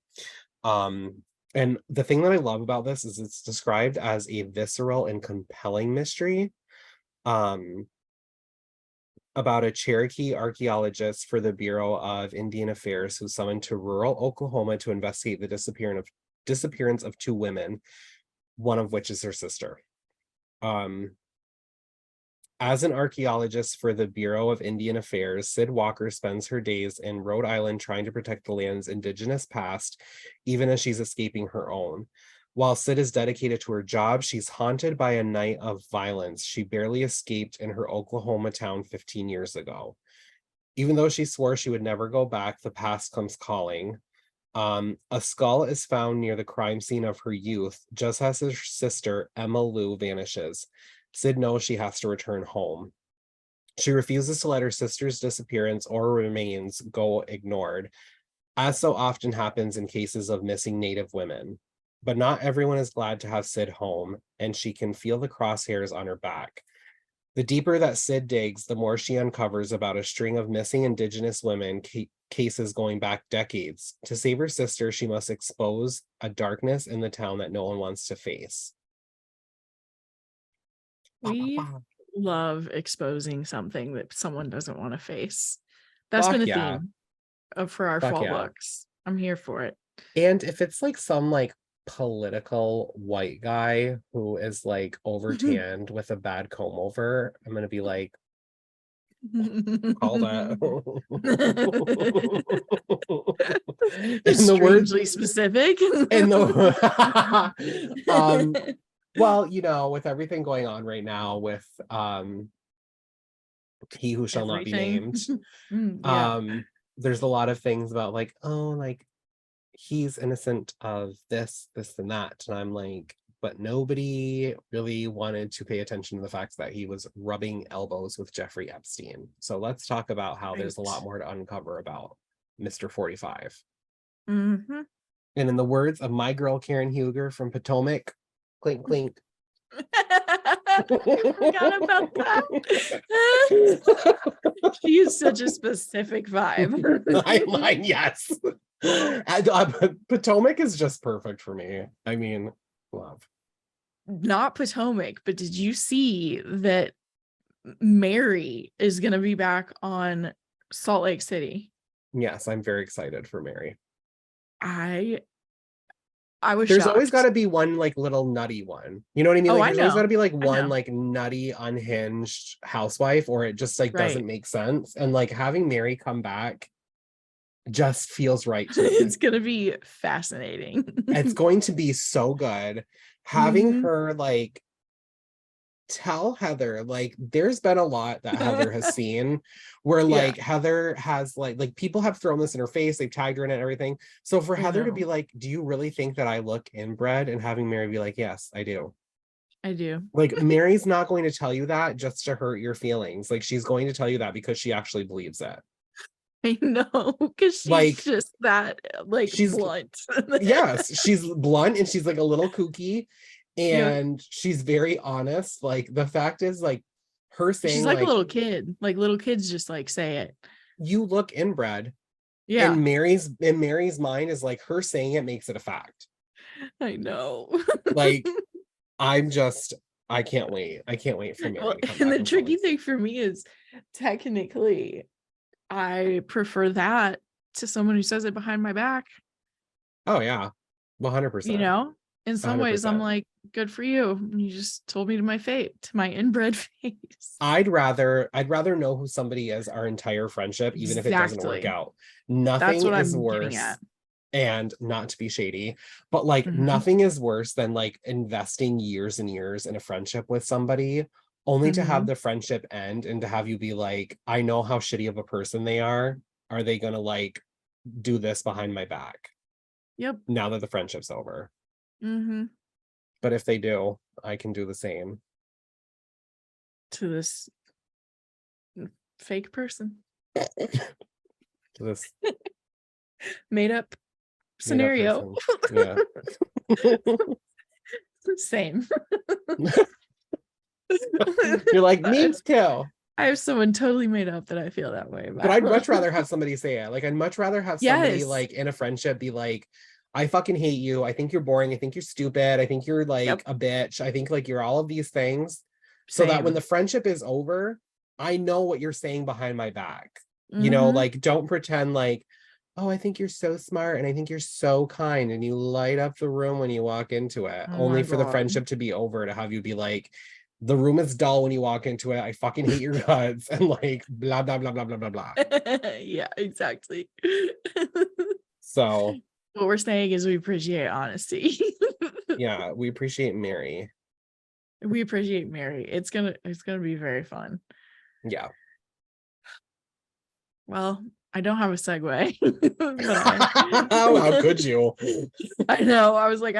And the thing that I love about this is it's described as a visceral and compelling mystery about a Cherokee archaeologist for the Bureau of Indian Affairs who's summoned to rural Oklahoma to investigate the disappearance of two women, one of which is her sister. As an archaeologist for the Bureau of Indian Affairs, Sid Walker spends her days in Rhode Island trying to protect the land's indigenous past, even as she's escaping her own. While Sid is dedicated to her job, she's haunted by a night of violence she barely escaped in her Oklahoma town 15 years ago. Even though she swore she would never go back, the past comes calling. A skull is found near the crime scene of her youth, just as her sister, Emma Lou, vanishes. Sid knows she has to return home. She refuses to let her sister's disappearance or remains go ignored, as so often happens in cases of missing Native women. But not everyone is glad to have Sid home, and she can feel the crosshairs on her back. The deeper that Sid digs, the more she uncovers about a string of missing Indigenous women cases going back decades. To save her sister, she must expose a darkness in the town that no one wants to face. We love exposing something that someone doesn't want to face. That's been a theme for our fall books. I'm here for it. And if it's like some like political white guy who is like over tanned with a bad comb over, I'm gonna be like, call that. Strangely specific. In the well, you know, with everything going on right now with He Who Shall Not Be Named, there's a lot of things about like, oh, like he's innocent of this, and that. And I'm like, but nobody really wanted to pay attention to the fact that he was rubbing elbows with Jeffrey Epstein. So let's talk about how there's a lot more to uncover about Mr. 45. Mm-hmm. And in the words of my girl, Karen Huger from Potomac, clink, clink. I forgot about that. She is such a specific vibe. Mine, yes. Potomac is just perfect for me. I mean, love. Not Potomac, but did you see that Mary is going to be back on Salt Lake City? Yes, I'm very excited for Mary. I was There's shocked. always got to be one like little nutty one. You know what I mean? Like there's always got to be like one like nutty, unhinged housewife, or it just like doesn't make sense. And like having Mary come back just feels right to me. It's gonna be fascinating. It's going to be so good. Having her like tell Heather, like there's been a lot that Heather has seen where like Heather has like people have thrown this in her face, they've tagged her in it and everything. So for Heather to be like, do you really think that I look inbred? And having Mary be like, yes, I do. Like Mary's not going to tell you that just to hurt your feelings. Like she's going to tell you that because she actually believes it. I know, because she's like, just that like she's blunt. Yes, she's blunt and she's like a little kooky. And she's very honest. Like the fact is, like her saying, she's like a little kid. Like little kids just like say it. You look inbred. Yeah. In Mary's mind is like her saying it makes it a fact. I know. Like I can't wait. I can't wait for Mary. And the tricky thing for me is technically I prefer that to someone who says it behind my back. Oh yeah. 100%. You know? In some 100%. Ways, I'm like, good for you. You just told me to my fate, to my inbred face. I'd rather know who somebody is our entire friendship, even if it doesn't work out. Nothing is worse. And not to be shady, but like nothing is worse than like investing years and years in a friendship with somebody only to have the friendship end and to have you be like, I know how shitty of a person they are. Are they gonna like do this behind my back? Yep. Now that the friendship's over. But if they do, I can do the same to this fake person. To this made up scenario. Yeah. Same. You're like, me too. I have someone totally made up that I feel that way about. But I'd much rather have somebody say it. Like, I'd much rather have somebody like in a friendship be like, I fucking hate you. I think you're boring. I think you're stupid. I think you're like a bitch. I think like you're all of these things. So that when the friendship is over, I know what you're saying behind my back. You know, like, don't pretend like, oh, I think you're so smart and I think you're so kind and you light up the room when you walk into it, only for the friendship to be over, to have you be like, the room is dull when you walk into it. I fucking hate your guts and like blah, blah, blah, blah, blah, blah, blah. Yeah, exactly. So what we're saying is we appreciate honesty. Yeah, we appreciate Mary. We appreciate Mary. It's gonna be very fun. Yeah. Well, I don't have a segue. How could you? I know. I was like,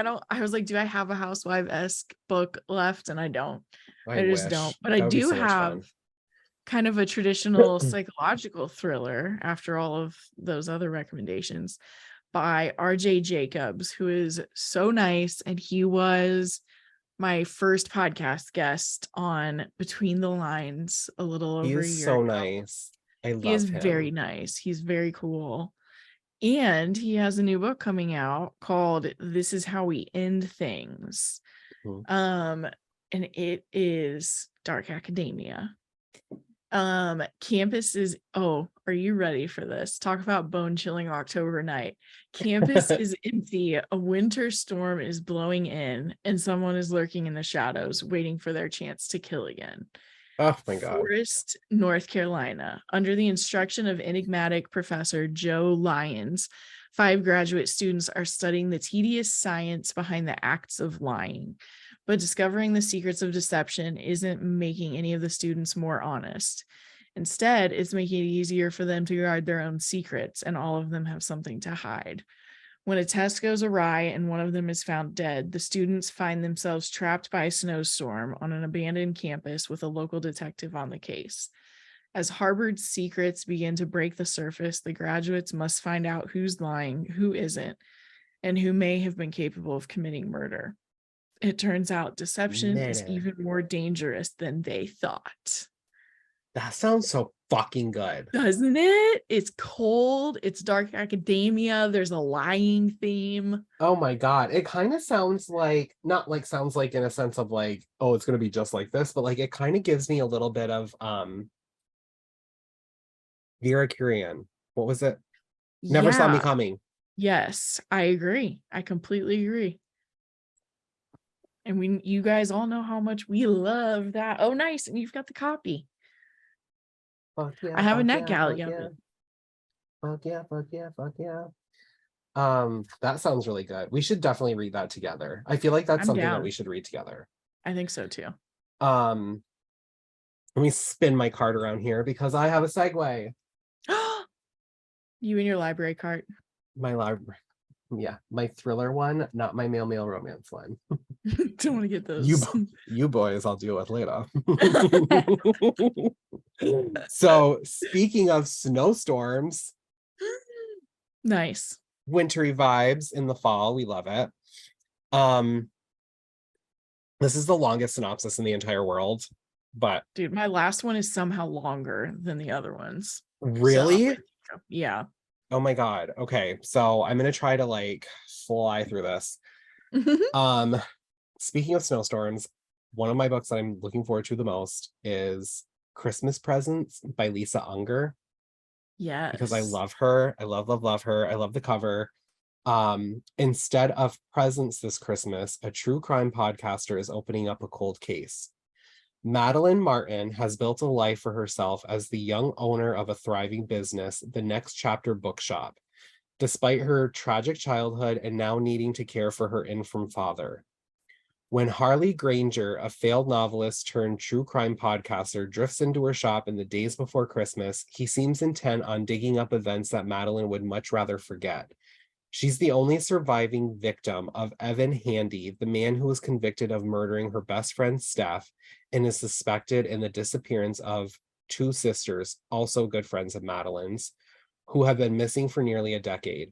do I have a housewife-esque book left? And I don't. I just don't. But I do have kind of a traditional psychological thriller after all of those other recommendations by R.J. Jacobs, who is so nice. And he was my first podcast guest on Between the Lines a little over a year ago. Nice. I love him. He is very nice. He's very cool. And he has a new book coming out called This Is How We End Things. And it is dark academia. Campus is, are you ready for this? Talk about bone-chilling October night. Campus is empty, a winter storm is blowing in, and someone is lurking in the shadows, waiting for their chance to kill again. Oh my God. Forest, North Carolina. Under the instruction of enigmatic Professor Joe Lyons, 5 graduate students are studying the tedious science behind the acts of lying. But discovering the secrets of deception isn't making any of the students more honest. Instead, it's making it easier for them to guard their own secrets, and all of them have something to hide. When a test goes awry and one of them is found dead, the students find themselves trapped by a snowstorm on an abandoned campus with a local detective on the case. As Harvard's secrets begin to break the surface, the graduates must find out who's lying, who isn't, and who may have been capable of committing murder. It turns out deception is even more dangerous than they thought. That sounds so fucking good. Doesn't it? It's cold. It's dark academia. There's a lying theme. Oh my God. It kind of sounds like, not like sounds like in a sense of like, oh, it's going to be just like this, but like it kind of gives me a little bit of Vera Kurian. What was it? Never Saw Me Coming. Yes, I agree. I completely agree. And you guys all know how much we love that. Oh, nice. And you've got the copy. Fuck yeah, I have a NetGalley of it. Fuck yeah, fuck yeah, fuck yeah. That sounds really good. We should definitely read that together. I feel like that's something that we should read together. I think so too. Let me spin my card around here because I have a segue. You and your library cart. My library. Yeah, my thriller one, not my male romance one. Don't want to get those. You boys, I'll deal with later. So, speaking of snowstorms, nice wintry vibes in the fall, we love it. This is the longest synopsis in the entire world, but dude, my last one is somehow longer than the other ones. Really? So, yeah. Oh my God. Okay. So I'm going to try to like fly through this. Speaking of snowstorms, one of my books that I'm looking forward to the most is Christmas Presents by Lisa Unger. Yeah. Because I love her. I love her. I love the cover. Instead of presents this Christmas, a true crime podcaster is opening up a cold case. Madeline Martin has built a life for herself as the young owner of a thriving business, The Next Chapter Bookshop, despite her tragic childhood and now needing to care for her infirm father. When Harley Granger, a failed novelist turned true crime podcaster, drifts into her shop in the days before Christmas, he seems intent on digging up events that Madeline would much rather forget. She's the only surviving victim of Evan Handy, the man who was convicted of murdering her best friend Steph and is suspected in the disappearance of 2 sisters, also good friends of Madeline's, who have been missing for nearly a decade.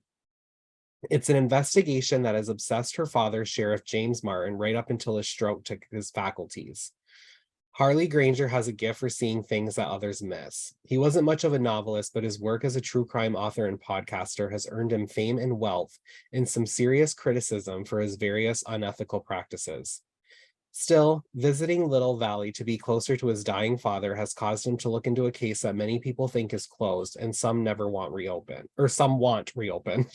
It's an investigation that has obsessed her father, Sheriff James Martin, right up until his stroke took his faculties. Harley Granger has a gift for seeing things that others miss. He wasn't much of a novelist, but his work as a true crime author and podcaster has earned him fame and wealth, and some serious criticism for his various unethical practices. Still, visiting Little Valley to be closer to his dying father has caused him to look into a case that many people think is closed and some never want reopened, or some want reopened.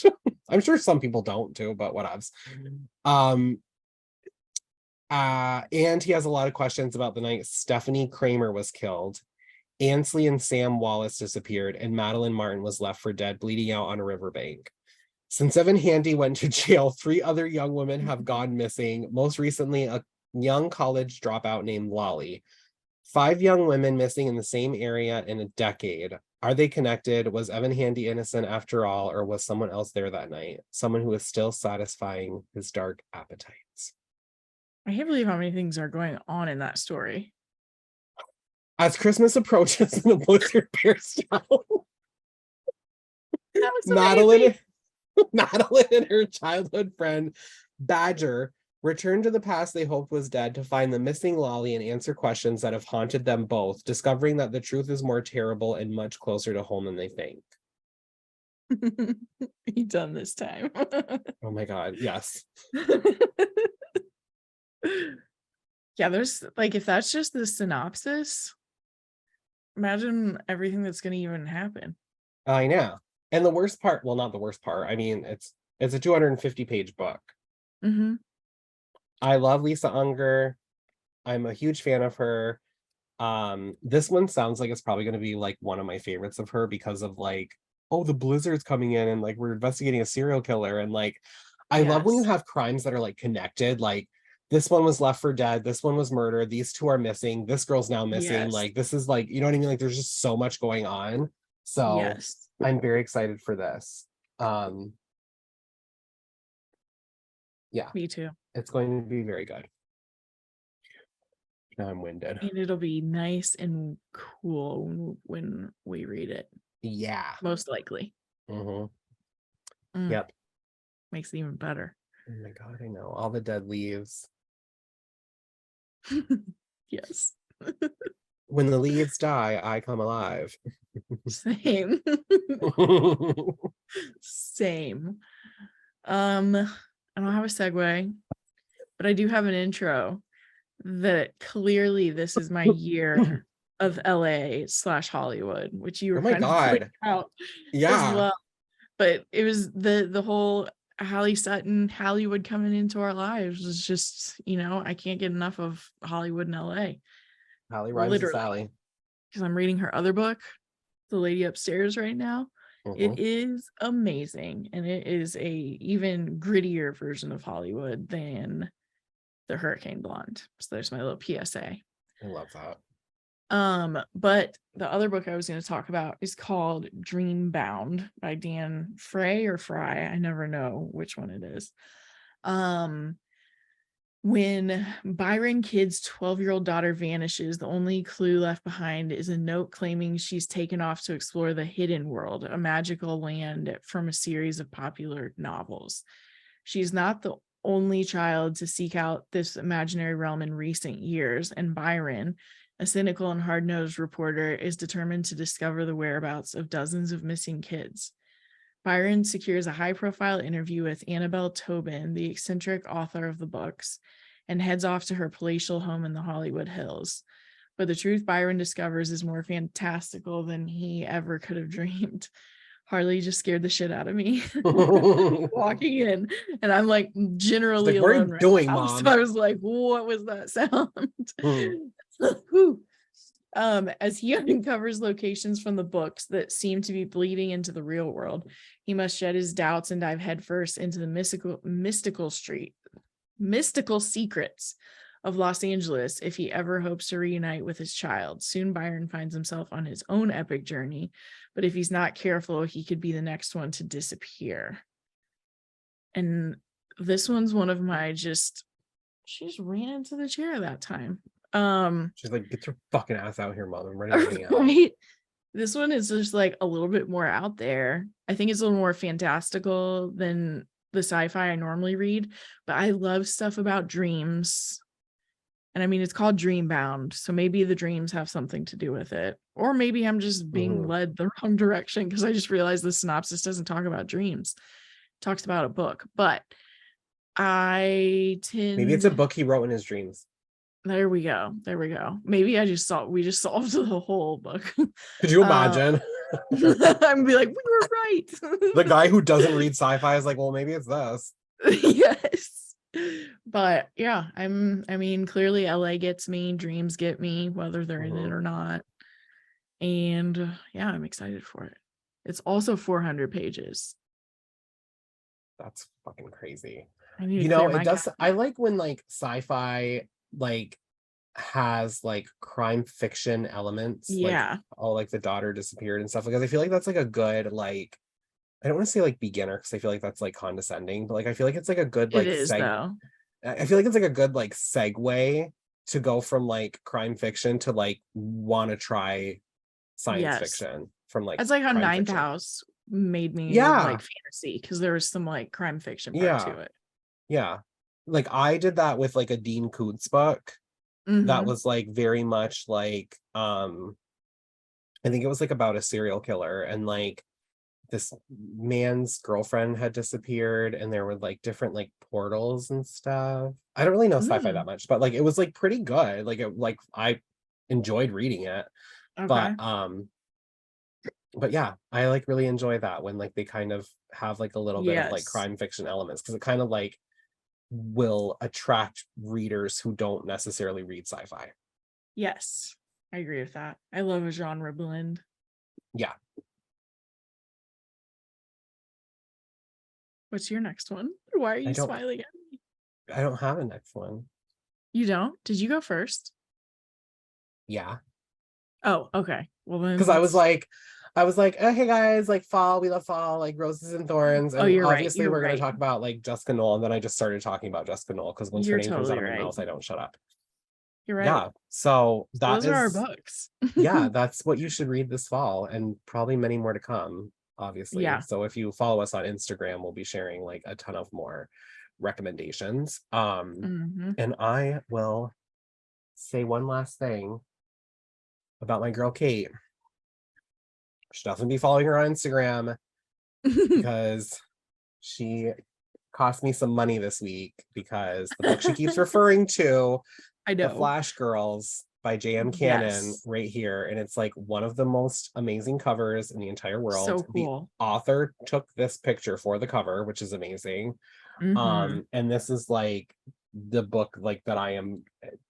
I'm sure some people don't too, but whatevs. And he has a lot of questions about the night Stephanie Kramer was killed, Ansley and Sam Wallace disappeared, and Madeline Martin was left for dead, bleeding out on a riverbank. Since Evan Handy went to jail, 3 other young women have gone missing, most recently a young college dropout named Lolly. 5 young women missing in the same area in a decade. Are they connected? Was Evan Handy innocent after all, or was someone else there that night? Someone who is still satisfying his dark appetites. I can't believe how many things are going on in that story. As Christmas approaches and the blizzard bears down, Madeline and her childhood friend Badger return to the past they hoped was dead to find the missing Lolly and answer questions that have haunted them both, discovering that the truth is more terrible and much closer to home than they think. He done this time. Oh my god, yes. Yeah, there's like, if that's just the synopsis, imagine everything that's going to even happen. I know. And the worst part, well, not the worst part, I mean, it's a 250-page book. Mm-hmm. I love Lisa Unger. I'm a huge fan of her. This one sounds like it's probably going to be like one of my favorites of her because of like, oh, the blizzard's coming in and like we're investigating a serial killer, and like I love when you have crimes that are like connected, like this one was left for dead, this one was murdered, these 2 are missing, this girl's now missing. Like this is like, you know what I mean? Like there's just so much going on. So I'm very excited for this. Yeah. Me too. It's going to be very good. Now I'm winded. And it'll be nice and cool when we read it. Yeah. Most likely. Mm-hmm. Yep. Makes it even better. Oh my god, I know. All the dead leaves. Yes. When the leaves die, I come alive. Same. Same. I don't have a segue, but I do have an intro that clearly this is my year of LA/Hollywood, which you were kind of pointing out as well. But it was the whole Hallie Sutton Hollywood coming into our lives was just, you know, I can't get enough of Hollywood in LA. Hallie rhymes with Sally. Because I'm reading her other book, The Lady Upstairs, right now. It is amazing, and it is a even grittier version of Hollywood than the Hurricane Blonde. So there's my little PSA. I love that. But the other book I was going to talk about is called Dreambound by Dan Fray or Fry. I never know which one it is. When Byron Kidd's 12-year-old daughter vanishes, the only clue left behind is a note claiming she's taken off to explore the hidden world, a magical land from a series of popular novels. She's not the only child to seek out this imaginary realm in recent years, and Byron, a cynical and hard-nosed reporter, is determined to discover the whereabouts of dozens of missing kids. Byron secures a high-profile interview with Annabelle Tobin, the eccentric author of the books, and heads off to her palatial home in the Hollywood Hills. But the truth Byron discovers is more fantastical than he ever could have dreamed. Harley just scared the shit out of me walking in, and I'm like generally like, alone what are you doing, Mom? So I was like, what was that sound? As he uncovers locations from the books that seem to be bleeding into the real world, he must shed his doubts and dive headfirst into the mystical secrets of Los Angeles if he ever hopes to reunite with his child. Soon Byron finds himself on his own epic journey, but if he's not careful, he could be the next one to disappear. And this one's one of my she just ran into the chair that time. She's like, get your fucking ass out here, Mom. I'm ready to hang out. Right? This one is just like a little bit more out there. I think it's a little more fantastical than the sci-fi I normally read, but I love stuff about dreams. And I mean, it's called Dreambound, so maybe the dreams have something to do with it. Or maybe I'm just being led the wrong direction because I just realized the synopsis doesn't talk about dreams. It talks about a book, but I Maybe it's a tend book he wrote in his dreams. There we go. Maybe we just solved the whole book. Could you imagine? I'm be like, we were right. The guy who doesn't read sci-fi is like, well, maybe it's this. Yes. But yeah, I mean, clearly LA gets me, dreams get me, whether they're in it or not. And yeah, I'm excited for it. It's also 400 pages. That's fucking crazy. It does. I like when like sci-fi like has like crime fiction elements. Yeah. Like, oh, like the daughter disappeared and stuff, because I feel like that's like a good, like, I don't want to say like beginner because I feel like that's like condescending, but like I feel like it's like a good like it is though. I feel like it's like a good like segue to go from like crime fiction to like want to try science fiction from like it's like how Ninth fiction. House made me like fantasy because there was some like crime fiction part to it. Yeah. Like I did that with like a Dean Koontz book that was like very much like I think it was like about a serial killer, and like this man's girlfriend had disappeared and there were like different like portals and stuff. I don't really know sci-fi that much, but like it was like pretty good. Like I enjoyed reading it. Okay. But yeah, I like really enjoy that when like they kind of have like a little bit of like crime fiction elements, because it kind of like will attract readers who don't necessarily read sci-fi. Yes, I agree with that. I love a genre blend. Yeah. What's your next one? Why are you smiling at me? I don't have a next one. You don't? Did you go first? Yeah. Oh, okay. Well then, because I was like, oh, hey guys, like fall, we love fall, like roses and thorns. And you're obviously right. we're going to talk about like Jessica Knoll. And then I just started talking about Jessica Knoll because once her name comes out of my mouth, I don't shut up. You're right. Yeah. So those are our books. Yeah, that's what you should read this fall, and probably many more to come, obviously. Yeah. So if you follow us on Instagram, we'll be sharing like a ton of more recommendations. And I will say one last thing about my girl Kate. She doesn't be following her on Instagram because she cost me some money this week, because the book she keeps referring to, The Flash Girls by J.M. Cannon, right here, and it's like one of the most amazing covers in the entire world. So cool. The author took this picture for the cover, which is amazing. And this is like the book like that I am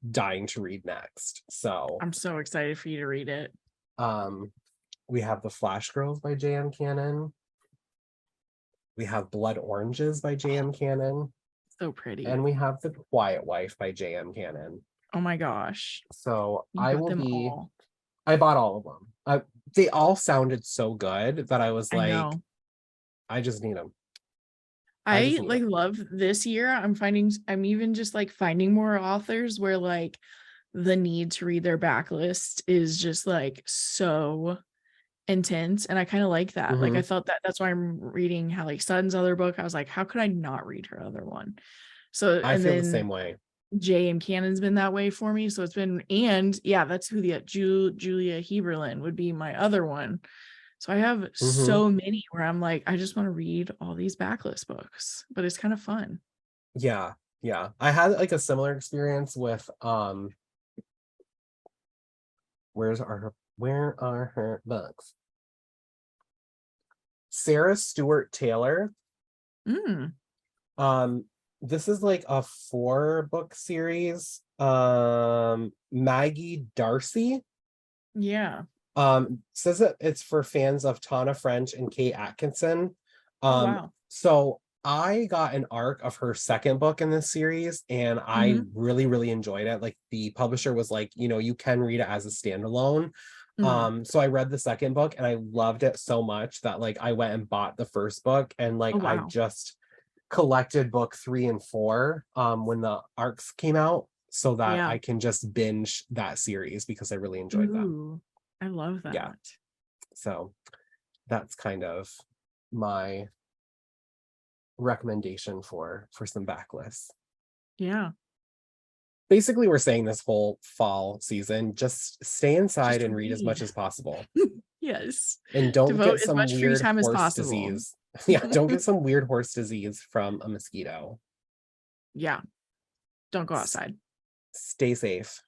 dying to read next. So I'm so excited for you to read it. We have The Flash Girls by J.M. Cannon. We have Blood Oranges by J.M. Cannon. So pretty. And we have The Quiet Wife by J.M. Cannon. Oh my gosh. So I bought all of them. They all sounded so good that I was like, I just need them. I like love this year. I'm even just like finding more authors where like the need to read their backlist is just like so intense, and I kind of like that. Like I felt that's why I'm reading Hallie Sutton's other book. I was like, how could I not read her other one? So I feel the same way. J.M. Cannon's been that way for me. So it's been, and yeah, that's who the Julia Heberlin would be my other one. So I have so many where I'm like, I just want to read all these backlist books, but it's kind of fun. Yeah. I had like a similar experience with where are her books? Sarah Stewart Taylor. This is like a 4-book series. Maggie Darcy. Yeah. Says that it's for fans of Tana French and Kate Atkinson. Wow. So I got an arc of her second book in this series, and I really, really enjoyed it. Like the publisher was like, you can read it as a standalone. So I read the second book and I loved it so much that like I went and bought the first book, and like I just collected book 3 and 4 when the arcs came out, so that I can just binge that series because I really enjoyed them. I love that. Yeah. So that's kind of my recommendation for some backlists. Yeah. Basically, we're saying this whole fall season, just stay inside Just and read as much as possible. Yes. And don't Devote get as some much free weird time as horse possible. disease. Yeah, don't get some weird horse disease from a mosquito. Yeah. Don't go outside. Stay safe.